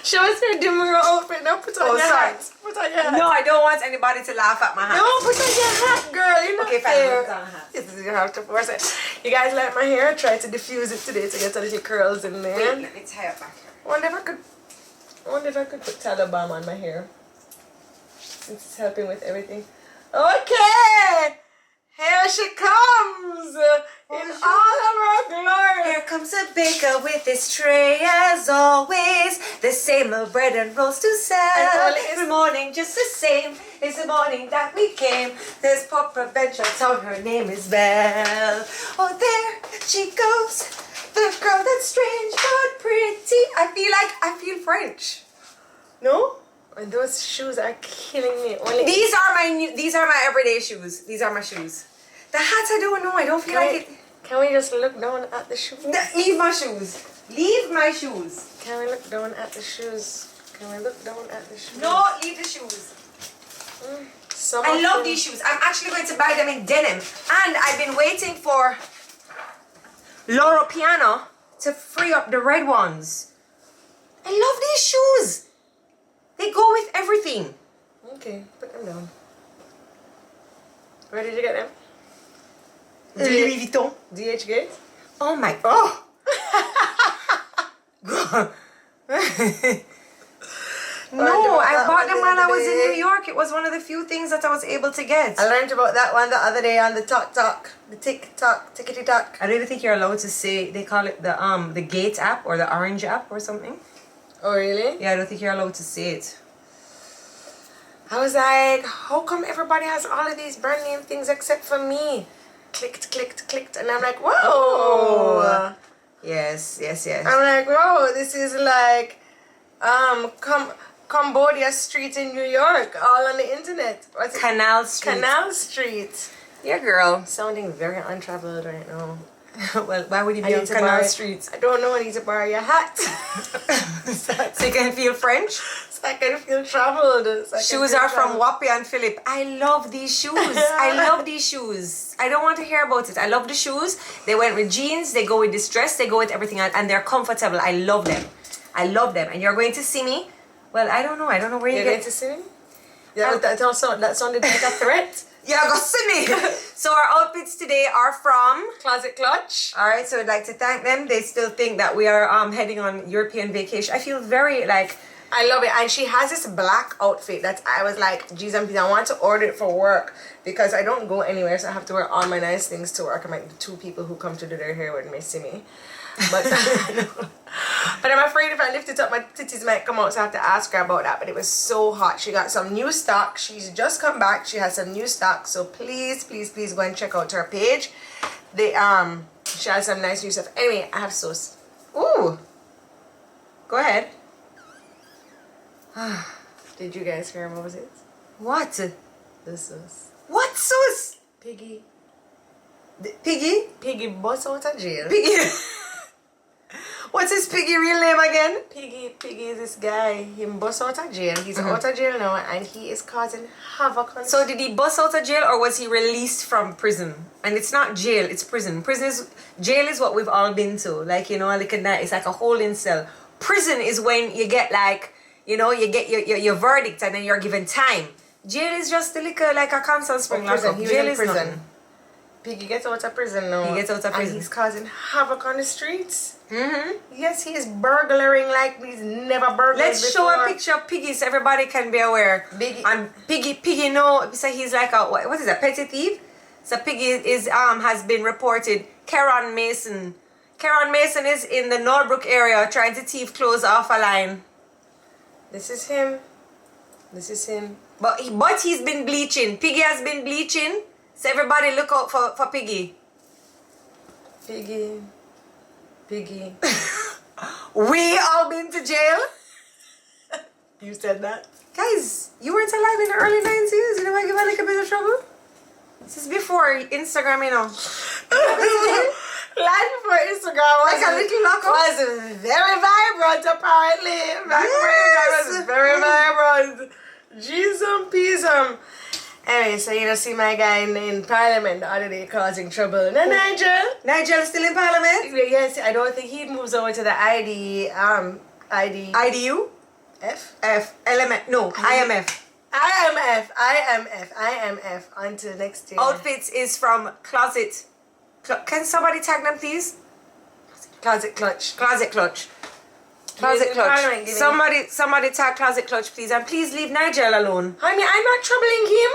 Show us your dimmer outfit. Now put on your hat. Put on your hat. No, I don't want anybody to laugh at my hat. No, put on your hat, girl. You're not fair. Fine, put on a hat. Yes, you have to force it. You guys like my hair? I tried to diffuse it today to get all the curls in there. Wait, let me tie it back here. I wonder if I could put Tallow Balm on my hair. Since it's helping with everything. Okay! Here she comes in all of her glory. Here comes a baker with his tray as always. The same old bread and rolls to sell. Every morning just the same. It's the morning that we came. There's poor Prevention town, her name is Belle. Oh, there she goes. The girl that's strange but pretty. I feel French. No? And those shoes are killing me. Only These are my everyday shoes. These are my shoes. The hats, I don't know. I don't feel like it. Can we just look down at the shoes? Leave my shoes. Leave my shoes. Can we look down at the shoes? Can we look down at the shoes? No, leave the shoes. I love these shoes. I'm actually going to buy them in denim. And I've been waiting for Loro Piano to free up the red ones. I love these shoes. They go with everything. Okay, put them down. Where did you get them? Louis Vuitton. DH Gate? Oh my god. No, I bought them while I was in New York. It was one of the few things that I was able to get. I learned about that one the other day on the TikTok. The TikTok, tickety tock. I don't even think you're allowed to say, they call it the Gate app or the Orange app or something. Oh, really? Yeah, I don't think you're allowed to say it. I was like, how come everybody has all of these brand name things except for me? Clicked. And I'm like, whoa. Oh. Yes. I'm like, whoa, this is like Cambodia Street in New York, all on the internet. What's it? Canal Street. Canal Street. Yeah, girl. Sounding very untraveled right now. Well, why would you be I on need to Canal borrow- Street? I don't know, I need to borrow your hat. So you can feel French? So I can feel traveled. So I can Shoes feel are from traveled. Wappy and Philip. I love these shoes. I love these shoes. I don't want to hear about it. I love the shoes. They went with jeans. They go with this dress. They go with everything else. And they're comfortable. I love them. And you're going to see me. Well, I don't know where You're you going get to see me? Yeah, that sounded like a threat. Yeah, go see me. So our outfits today are from Closet Clutch. all right, so I'd like to thank them. They still think that we are heading on European vacation. I feel very like I love it. And she has this black outfit that I was like, geez, I want to order it for work because I don't go anywhere, so I have to wear all my nice things to work. I'm like the two people who come to do their hair with me see me. But but I'm afraid if I lift it up, my titties might come out, so I have to ask her about that. But it was so hot. She got some new stock. She's just come back. She has some new stock. So please go and check out her page. She has some nice new stuff. Anyway, I have sauce. ooh. Go ahead. Did you guys hear what was it? What? The sauce. What sauce? Piggy. Piggy? Piggy bust out of jail. Piggy. What's his Piggy real name again? Piggy is this guy. He bust out of jail. He's out of jail now, and he is causing havoc on. So did he bust out of jail or was he released from prison? And it's not jail, it's prison. Jail is what we've all been to. Like, you know, like it's like a holding cell. Prison is when you get like, you know, you get your verdict and then you're given time. Jail is just like a constant spring lockup. He was Jail in is prison. nothing. Piggy gets out of prison now. He gets out of prison. And he's causing havoc on the streets. Mm-hmm. Yes, he is burglaring like he's never burglared Let's before. show a picture of Piggy so everybody can be aware. Biggie. And Piggy, no, so he's like a, what is a petty thief? So Piggy is has been reported. Karen Mason is in the Norbrook area trying to thief clothes off a line. This is him. But he's been bleaching. Piggy has been bleaching. So everybody look out for Piggy. Piggy. We all been to jail. You said that? Guys, you weren't alive in the early 90s. You know I give a little bit of trouble? This is before Instagram, you know. Life before Instagram was Like a little lockup. was very vibrant apparently. Back when Instagram was very vibrant. Jeez and peas. Anyway, so you know, see my guy in Parliament the other day causing trouble. No, Nigel still in Parliament? Yes, I don't think he moves over to the IDU? F? Element, no, IMF. IMF until next year. Outfits is from Closet. Can somebody tag them, please? Closet Clutch. Closet Clutch. Somebody tag Closet Clutch, please. And please leave Nigel alone. I mean, I'm not troubling him.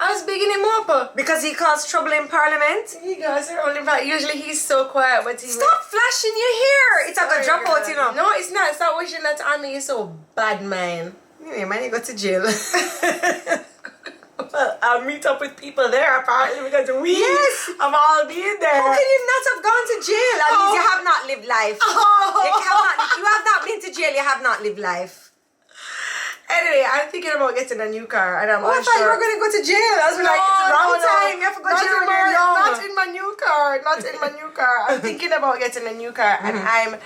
I was bigging him up. Because he caused trouble in Parliament? He goes only back. Usually he's so quiet, but he Stop flashing your hair! It's like a Sorry, dropout, girl. you know. No, it's not. Stop wishing that on me. You're so bad, man. Anyway, man, you go to jail. Well, I'll meet up with people there apparently because we have all been there. How can you not have gone to jail? That means you have not lived life. You have not been to jail, you have not lived life. Anyway, I'm thinking about getting a new car, and I'm I thought you were going to go to jail. I was like, it's the wrong time. You have to go to jail when you're young. Not in my new car. Not in my new car. I'm thinking about getting a new car, and I'm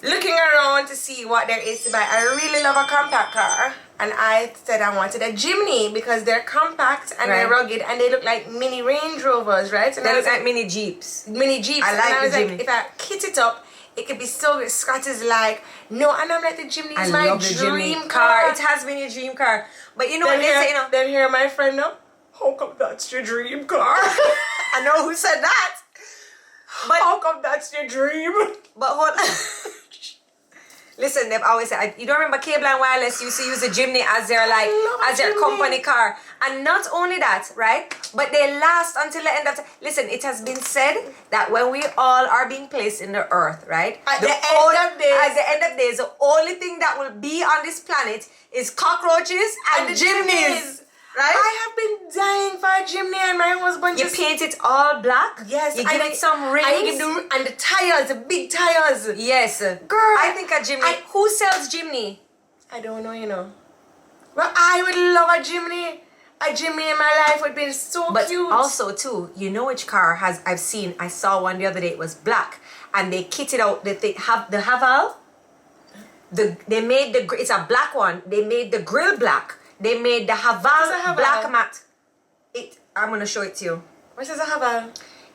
looking around to see what there is to buy. I really love a compact car, and I said I wanted a Jimny because they're compact and they're rugged, and they look like mini Range Rovers, right? And they look like mini Jeeps. Mini Jeeps. I like and I was the like, Jimny. if I kit it up, it could be so good. Scott is like, no, and I'm like, the Jimny is my dream car. It has been your dream car. But you know then what they say, you know? Then hear my friend now, how come that's your dream car? I know who said that. But how come that's your dream? But hold on. Listen, they've always said, you don't remember Cable and Wireless used to use the Jimny as their company car. And not only that, right? But they last until the end of time. Listen, it has been said that when we all are being placed in the earth, right? At the end of days, the only thing that will be on this planet is cockroaches and Jimnys. Right? I have been dying for a Jimny, and my husband You paint it all black? Yes. You give it some rings? And the tires, the big tires. Yes. Girl. I think a Jimny. Who sells Jimny? I don't know, you know. But I would love a Jimny. A Jimny in my life would be so cute. But also, too, you know which car I saw one the other day, it was black. And they kitted out the Haval. It's a black one. They made the grill black. They made the Haval black matte. I'm going to show it to you. What is a Haval?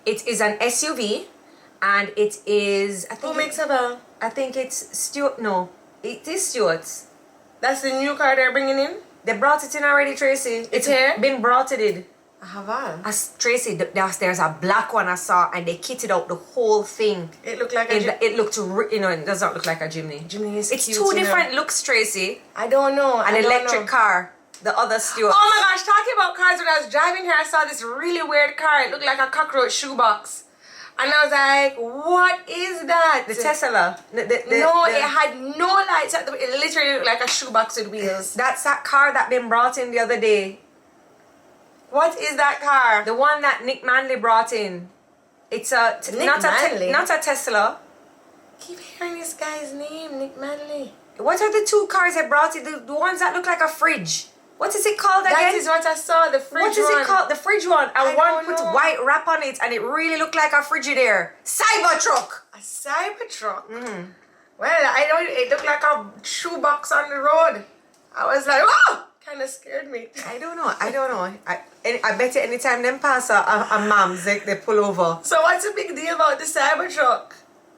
It is an SUV. And it is... Who makes Haval? I think it's Stuart. No, it is Stuart's. That's the new car they're bringing in? They brought it in already, Tracy. It's here? Been brought it in. A Haval? Tracy, there's a black one I saw, and they kitted out the whole thing. It looked like it looked, it does not look like a Jimny. Jimny is It's cute, two different looks, Tracy. I don't know. An electric car. The other Stuart. Oh my gosh, talking about cars, when I was driving here, I saw this really weird car. It looked like a cockroach shoebox. And I was like, what is that? The Tesla. It had no lights. It literally looked like a shoebox with wheels. That's that car that been brought in the other day. What is that car? The one that Nick Manley brought in. It's not a Tesla. Keep hearing this guy's name, Nick Manley. What are the two cars they brought in? The ones that look like a fridge. What is it called again? That is what I saw, the fridge one. What is it called? The fridge one. And one put know. white wrap on it, and it really looked like a Frigidaire. Cybertruck. A Cybertruck? Mm-hmm. Well, I know it looked like a shoebox on the road. I was like, oh! Kind of scared me. I don't know. I bet you anytime them pass a mom's, they pull over. So what's the big deal about the Cybertruck?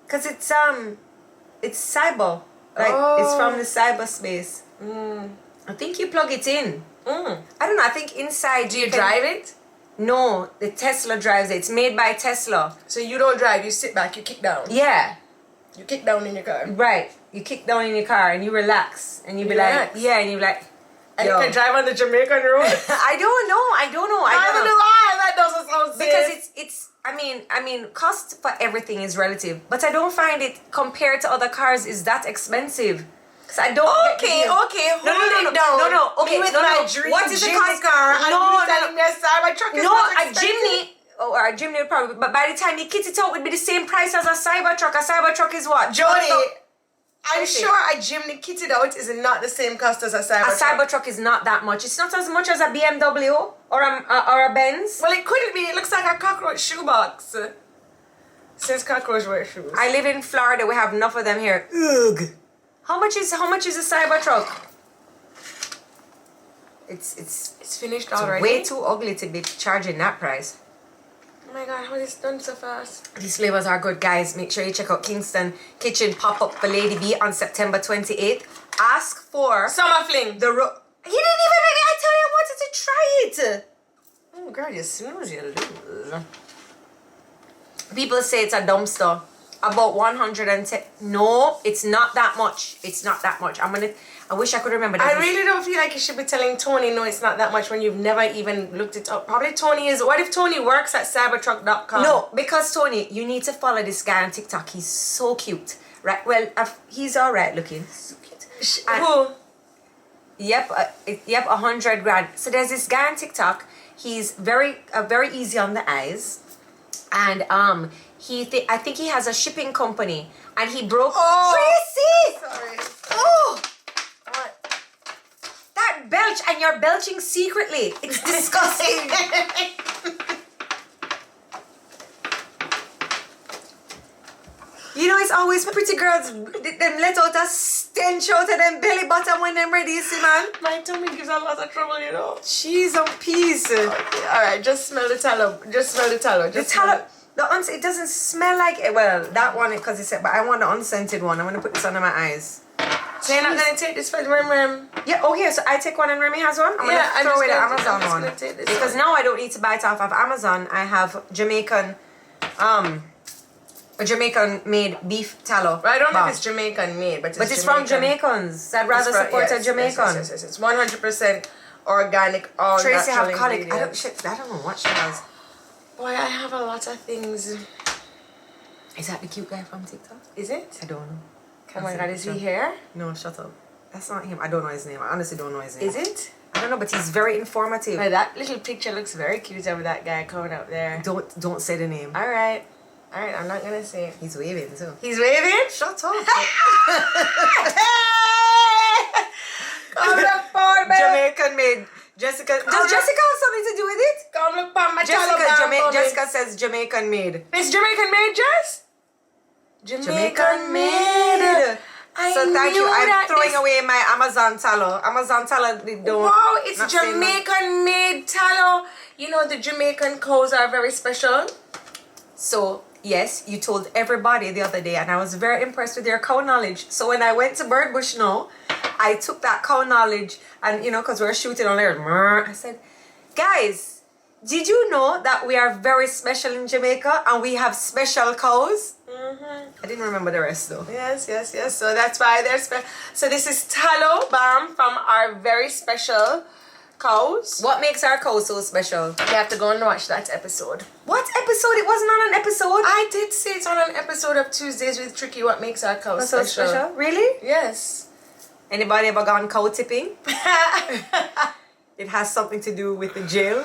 Because it's cyber. Like, it's from the cyberspace. I think you plug it in. I don't know. I think inside. Do you drive it? No, the Tesla drives it. It's made by Tesla. So you don't drive. You sit back. You kick down. Yeah. You kick down in your car. Right. You kick down in your car and you relax and you be like, yeah, and you be like, and you can drive on the Jamaican road. I don't know. I don't know why that doesn't sound safe. Because it's. I mean, cost for everything is relative, but I don't find it compared to other cars is that expensive. So I don't. Okay, hold it down. No. Okay, with my dream what is the cost? car? No, telling me a Cybertruck is not expensive. Jimny. Or a Jimny would probably, but by the time you kit it out, it would be the same price as a Cybertruck. A Cybertruck is what? Jodi, I'm sure a Jimny kitted out is not the same cost as a Cybertruck. A Cybertruck is not that much. It's not as much as a BMW or a Benz. Well, it couldn't be. It looks like a cockroach shoebox. Since cockroach wear shoes. I live in Florida. We have enough of them here. Ugh. How much is a Cybertruck? It's finished already. Way too ugly to be charging that price. Oh my god, how is this done so fast? These flavors are good, guys. Make sure you check out Kingston Kitchen pop-up for Lady B on September 28th. Ask for Summer Fling. He didn't even make me. I tell you, I wanted to try it. Oh, girl, you snooze, you lose. People say it's a dumpster. About 110. No, it's not that much. It's not that much. I wish I could remember I that. really don't feel like you should be telling Tony, no, it's not that much when you've never even looked it up. Probably Tony is, what if Tony works at cybertruck.com? No, because Tony, you need to follow this guy on TikTok. He's so cute. Right? Well, he's all right looking. So cute. Who? Yep, 100 grand. So there's this guy on TikTok. He's very easy on the eyes. And I think he has a shipping company. And he broke... Oh! Tracy! Sorry. Oh! What? That belch, and you're belching secretly. It's disgusting. You know, it's always pretty girls, them let out a stench out of them belly button when them ready, you see, man. My tummy gives a lot of trouble, you know. Cheese on peas. Alright, just smell the tallow. Just smell the tallow. The tallow, it doesn't smell like it. Well, that one, because it said, but I want the unscented one. I'm going to put this under my eyes. So you're not going to take this for Rem? Yeah, okay, so I take one and Remy has one. I'm going to throw away the Amazon one. Because now I don't need to buy it off of Amazon. I have Jamaican made beef tallow. I don't know if it's Jamaican made, but it's from Jamaicans. I'd rather support a Jamaican. Yes. It's 100% organic, all Tracy natural have colic. I ingredients. don't know what she has. Boy, I have a lot of things. Is that the cute guy from TikTok? Is it? I don't know. Oh my God, is he here? No, shut up. That's not him. I don't know his name. I honestly don't know his name. Is it? I don't know, but he's very informative. Well, that little picture looks very cute of that guy coming up there. Don't say the name. Alright, I'm not gonna say it. He's waving too. He's waving? Shut up. Come look for me. Jamaican made. Jessica. Does Jessica have something to do with it? Come look for my Tallow. Jessica says Jamaican made. It's Jamaican made, Jess? Jamaican made. So thank you. I'm throwing away my Amazon tallow. Amazon tallow, they don't. Wow, it's Jamaican made tallow. You know the Jamaican cows are very special. So yes, you told everybody the other day, and I was very impressed with your cow knowledge. So when I went to Birdbush now, I took that cow knowledge, and you know, because we were shooting on there, I said, guys, did you know that we are very special in Jamaica and we have special cows? I didn't remember the rest though. Yes. So that's why they're special. So this is tallow balm from our very special cows. What makes our cows so special? You have to go and watch that episode. What episode? It wasn't on an episode. I did say it's on an episode of Tuesdays with Tricky. What makes our cows So special? special? Really? Yes. Anybody ever gone cow tipping? It has something to do with the jail.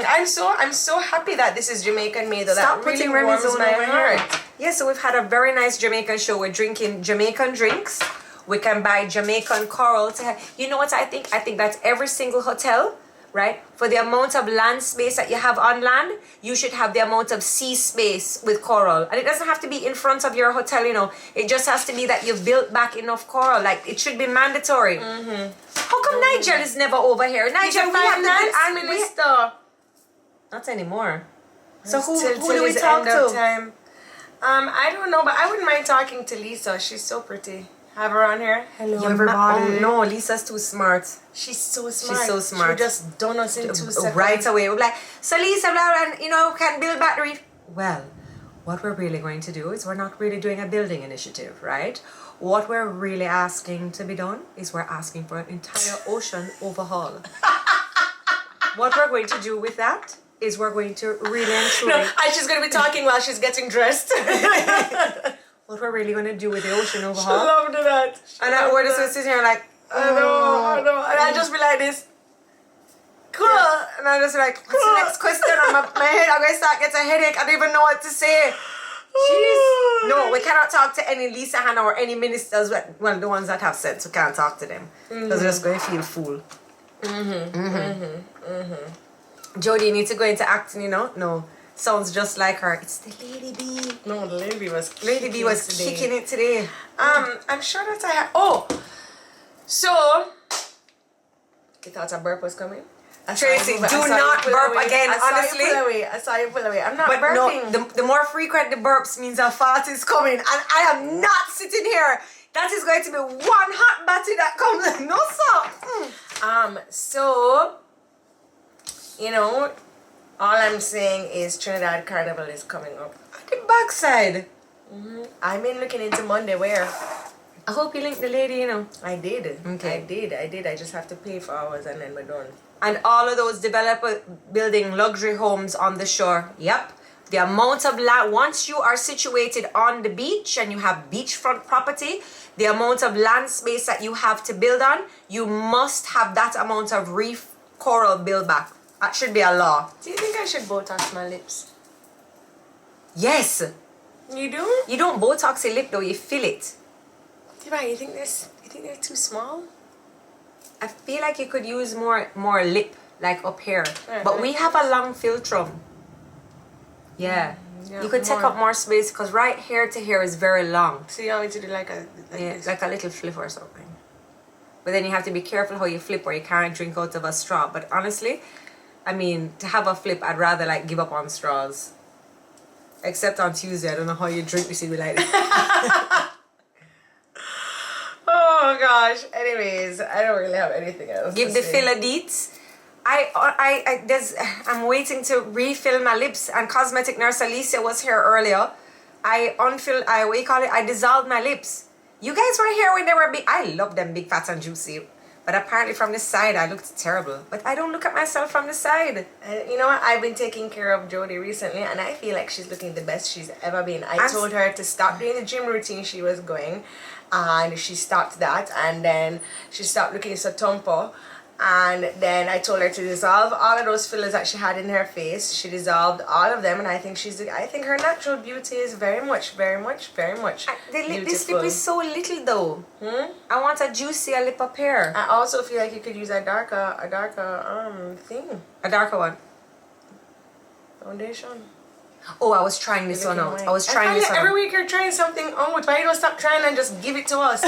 I'm so happy that this is Jamaican made. Stop That really putting warms Remy's on my over heart. here. Yeah, so we've had a very nice Jamaican show. We're drinking Jamaican drinks. We can buy Jamaican coral to have. You know what I think? I think that every single hotel, right, for the amount of land space that you have on land, you should have the amount of sea space with coral. And it doesn't have to be in front of your hotel, you know. It just has to be that you've built back enough coral. Like, it should be mandatory. How come Nigel is never over here? Nigel, we have the finance minister. Not anymore. So who Till do we his talk end of to? time. I don't know, but I wouldn't mind talking to Lisa. She's so pretty. Have her on here. Hello, Oh no, Lisa's too smart. She's so smart. She's so smart. She just done us in 2 seconds. Right away. We're like, so Lisa, blah, blah, and, you know, can build back the reef. Well, what we're really going to do is we're not really doing a building initiative, right? What we're really asking to be done is we're asking for an entire ocean overhaul. What we're going to do with that is we're going to really and truly... No, and she's going to be talking while she's getting dressed. What we're really going to do with the ocean She overhaul. loved that. And we're just sitting here like... I know. And I just be like this. Cool. And I'm just like, what's the next question? And my head, I'm going to start getting a headache. I don't even know what to say. Jeez. No, we cannot talk to any Lisa Hannah or any ministers. Well, the ones that have sense, we can't talk to them. Because they're just going to feel fool. Jodi, you need to go into acting, you know? No. Sounds just like her. It's the Lady B. No, the Lady B was Lady B was kicking it today. I'm sure that I have... Oh! So... You thought a burp was coming? Tracy, do not burp again, honestly. I saw you pull away. I'm not But burping. no, the more frequent the burps means a fart is coming. And I am not sitting here. That is going to be one hot battery that comes. No, sir. So... You know... All I'm saying is Trinidad Carnival is coming up. The backside. I've been looking into Monday where. I hope you linked the lady, you know. I did. Okay. I did. I just have to pay for hours and then we're done. And all of those developer building luxury homes on the shore. Yep. The amount of land, once you are situated on the beach and you have beachfront property, the amount of land space that you have to build on, you must have that amount of reef coral build back. That should be a law. Do you think I should Botox my lips? Yes. You do? You don't Botox your lip though, you fill it. Right, you think they're too small? I feel like you could use more lip, like up here. Right, But right. we have a long philtrum. Yeah. Yeah, You could take more. up more space because right here to here is very long. So you want me to do like this? Like a little flip or something. But then you have to be careful how you flip or you can't drink out of a straw. But honestly, I mean, to have a flip, I'd rather like give up on straws. Except on Tuesday, I don't know how you drink this. You be like, Oh gosh. Anyways, I don't really have anything else. give to the say. filler deets. I'm waiting to refill my lips, and cosmetic nurse Alicia was here earlier. I dissolved my lips. You guys were here when they were big. I love them big, fat, and juicy. But apparently from the side, I looked terrible. But I don't look at myself from the side. You know what? I've been taking care of Jodi recently, and I feel like she's looking the best she's ever been. I told her to stop doing the gym routine she was going, and she stopped that, and then she stopped looking so tumpo. And then I told her to dissolve all of those fillers that she had in her face. She dissolved all of them, and I think her natural beauty is very much This lip is so little though. I want a juicier lip up here. I also feel like you could use a darker thing. A darker one. Foundation. Oh, I was trying this one out. I was trying find this that one every week you're trying something out. Why you don't stop trying and just give it to us?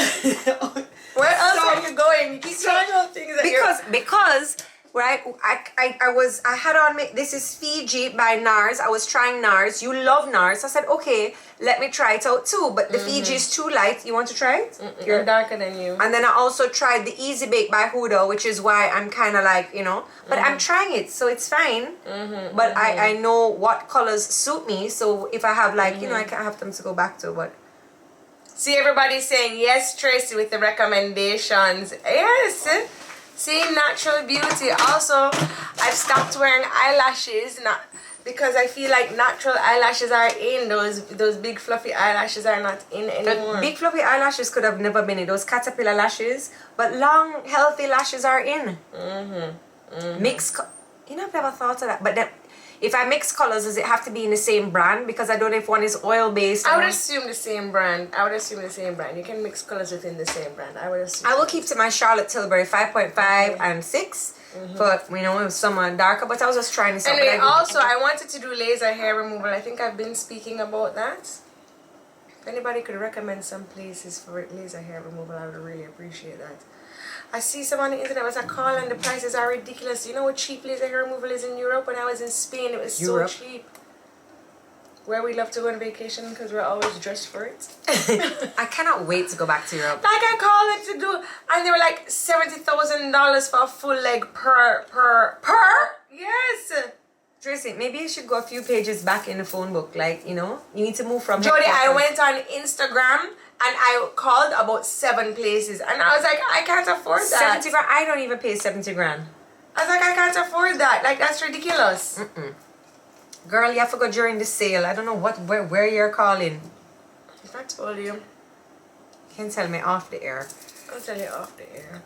Where else are you going? You keep trying out things that because right, I had on me, this is Fiji by NARS. I was trying NARS. You love NARS. I said, okay, let me try it out too. But the Fiji is too light. You want to try it? You're darker than you. And then I also tried the Easy Bake by Huda, which is why I'm kind of like, you know, but I'm trying it, so it's fine. But I know what colors suit me, so if I have like, you know, I can have them to go back to, but. See, everybody's saying yes, Tracy, with the recommendations. Yes. See, natural beauty. Also, I've stopped wearing eyelashes, not because I feel like natural eyelashes are in. Those big fluffy eyelashes are not in anymore. Big fluffy eyelashes could have never been in. Those caterpillar lashes, but long, healthy lashes are in. You know, I've never thought of that. But then, if I mix colors, does it have to be in the same brand? Because I don't know if one is oil based. I would assume the same brand. You can mix colors within the same brand. I would assume. I will keep to my Charlotte Tilbury 5.5 and 6. But you know, someone darker. But I was just trying this out. Anyway, also I wanted to do laser hair removal. I think I've been speaking about that. If anybody could recommend some places for laser hair removal, I would really appreciate that. I see some on the internet was a call and the prices are ridiculous. You know what cheap laser hair removal is in Europe? When I was in Spain, it was so cheap. Where we love to go on vacation because we're always dressed for it. I cannot wait to go back to Europe. Like I called it to do, and they were like $70,000 for a full leg per. Yes. Tracy, maybe you should go a few pages back in the phone book. Like, you know, you need to move from Jodi, I headquarters. went on Instagram and I called about 7 places, and I was like, I can't afford that. 70 grand. I don't even pay 70 grand. I was like, I can't afford that. Like, that's ridiculous. Girl, you have to go during the sale. I don't know where you're calling. If I told you, You can tell me off the air. I'll tell you off the air.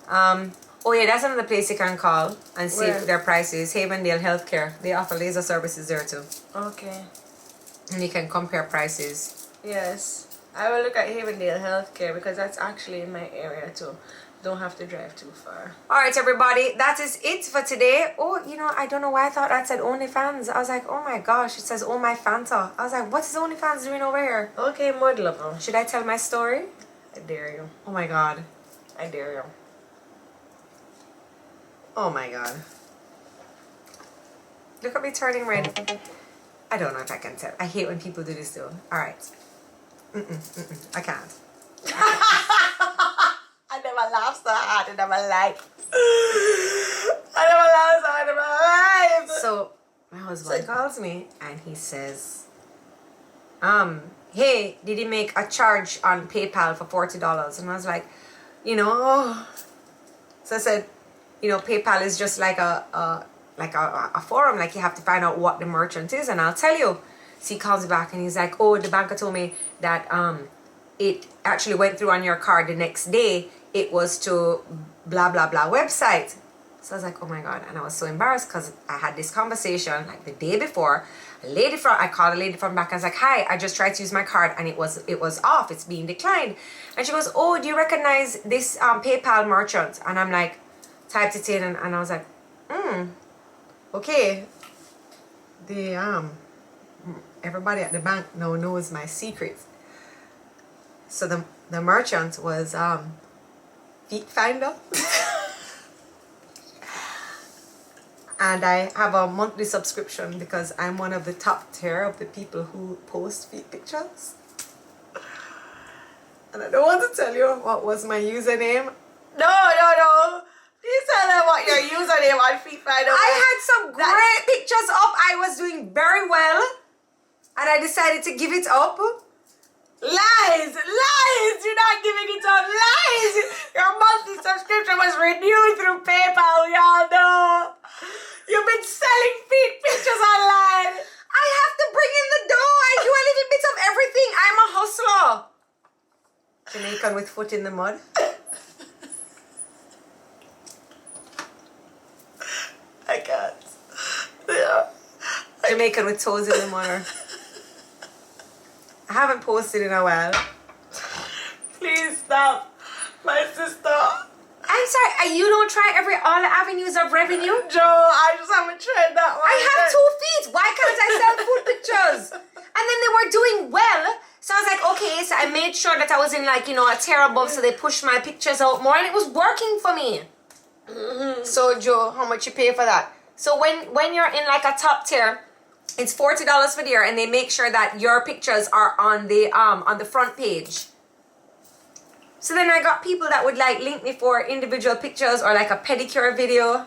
Oh yeah, that's another place you can call and see Where? if their price is Havendale Healthcare. They offer laser services there too. Okay. And you can compare prices. Yes. I will look at Havendale Healthcare because that's actually in my area too. Don't have to drive too far. Alright everybody, that is it for today. Oh, you know, I don't know why I thought that said OnlyFans. I was like, oh my gosh, it says Oh My Fanta. I was like, what is OnlyFans doing over here? Okay, mud lover. Should I tell my story? I dare you. Oh my god. I dare you. Oh my god. Look at me turning red. I don't know if I can tell. I hate when people do this though. Alright. I can't. I never laughed so hard in my life. I never laughed so hard in my life. So my husband calls me and he says, hey, did he make a charge on PayPal for $40? And I was like, you know, oh. So I said, you know, PayPal is just like a forum, like you have to find out what the merchant is and I'll tell you. So he calls me back and he's like, oh, the banker told me that it actually went through on your card the next day. It was to blah blah blah website. So I was like, oh my God. And I was so embarrassed because I had this conversation like the day before. I called a lady from back. I was like, hi, I just tried to use my card and it was off. It's being declined. And she goes, oh, do you recognize this PayPal merchant? And I'm like, typed it in and I was like, okay. Everybody at the bank now knows my secrets. So the merchant was Feet Finder. And I have a monthly subscription because I'm one of the top tier of the people who post feet pictures. And I don't want to tell you what was my username. No. Please tell them what your username on Feet Finder was. I had some great pictures up. I was doing very well. And I decided to give it up. Lies! You're not giving it up. Lies! Your monthly subscription was renewed through PayPal. We all know. You've been selling feet pictures online. I have to bring in the dough. I do a little bit of everything. I'm a hustler. Jamaican with foot in the mud. I can't. Yeah. Jamaican with toes in the mud. I haven't posted in a while. Please stop. My sister. I'm sorry, you don't try all the avenues of revenue? Joe, I just haven't tried that one. I have 2 feet. Why can't I sell food pictures? And then they were doing well. So I was like, okay, so I made sure that I was in like, you know, a tier above so they pushed my pictures out more and it was working for me. So Joe, how much you pay for that? So when you're in like a top tier, it's $40 for the year and they make sure that your pictures are on the front page. So then I got people that would like link me for individual pictures or like a pedicure video.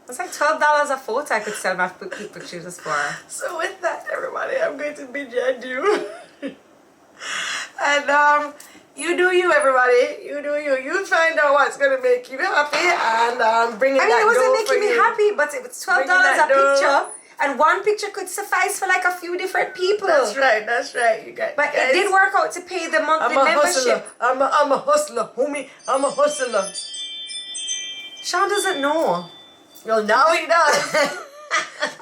It's like $12 a photo I could sell my feet pictures for. So with that, everybody, I'm going to binge you. And you do you, everybody. You do you. You find out what's going to make you happy and bring in that it wasn't dough making me happy, but it was $12 a picture. And one picture could suffice for like a few different people. That's right. You guys. But it did work out to pay the monthly membership. I'm a hustler, homie. I'm a hustler. Sean doesn't know. Well, now he does.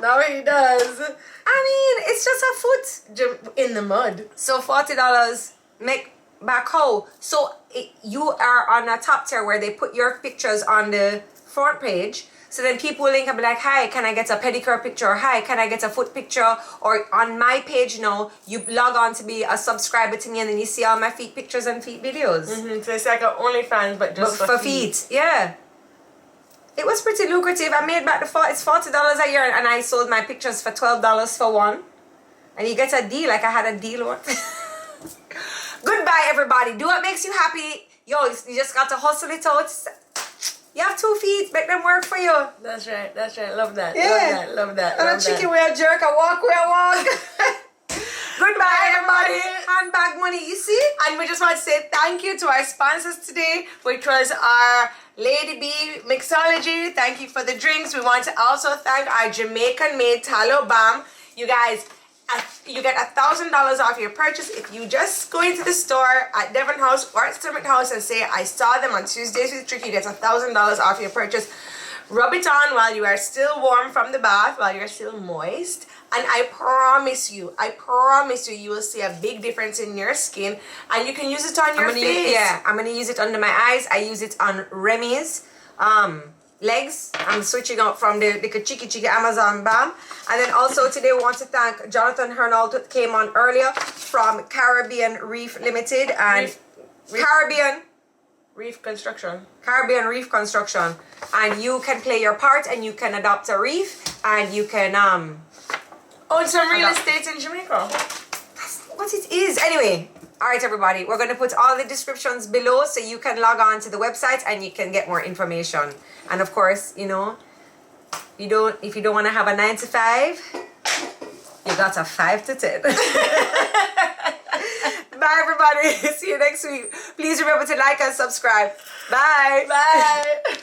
Now he does. I mean, it's just a foot In the mud. So $40 make back home. So you are on a top tier where they put your pictures on the front page. So then people will link and be like, hi, can I get a pedicure picture? Or hi, can I get a foot picture? Or on my page now, you log on to be a subscriber to me and then you see all my feet pictures and feet videos. So it's like an OnlyFans, but just for feet. Yeah. It was pretty lucrative. I made back it's $40 a year and I sold my pictures for $12 for one. And you get a deal, like I had a deal. Goodbye, everybody. Do what makes you happy. Yo, you just got to hustle it out. You have 2 feet, make them work for you. That's right. Love that. Yeah. Love that. And a chicken where I jerk, I walk where I walk. Goodbye, everybody. Handbag money, you see? And we just want to say thank you to our sponsors today, which was our Lady B Mixology. Thank you for the drinks. We want to also thank our Jamaican made Tallow balm. You guys, you get $1,000 off your purchase if you just go into the store at Devon House or at Summit House and say, I saw them on Tuesdays with Tricky. You get $1,000 off your purchase. Rub it on while you are still warm from the bath, while you're still moist. And I promise you, you will see a big difference in your skin. And you can use it on your face. I'm going to use it under my eyes. I use it on Remy's legs. I'm switching out from the Chicky Amazon balm. And then also today we want to thank Jonathan Hernold who came on earlier from Caribbean Reef Limited and Caribbean Reef Construction. And you can play your part and you can adopt a reef and you can own some real estate in Jamaica. That's what it is. Anyway, All right, everybody, we're going to put all the descriptions below so you can log on to the website and you can get more information. And of course, you know, if you don't want to have a 9 to 5, you got a 5 to 10. Bye, everybody. See you next week. Please remember to like and subscribe. Bye. Bye.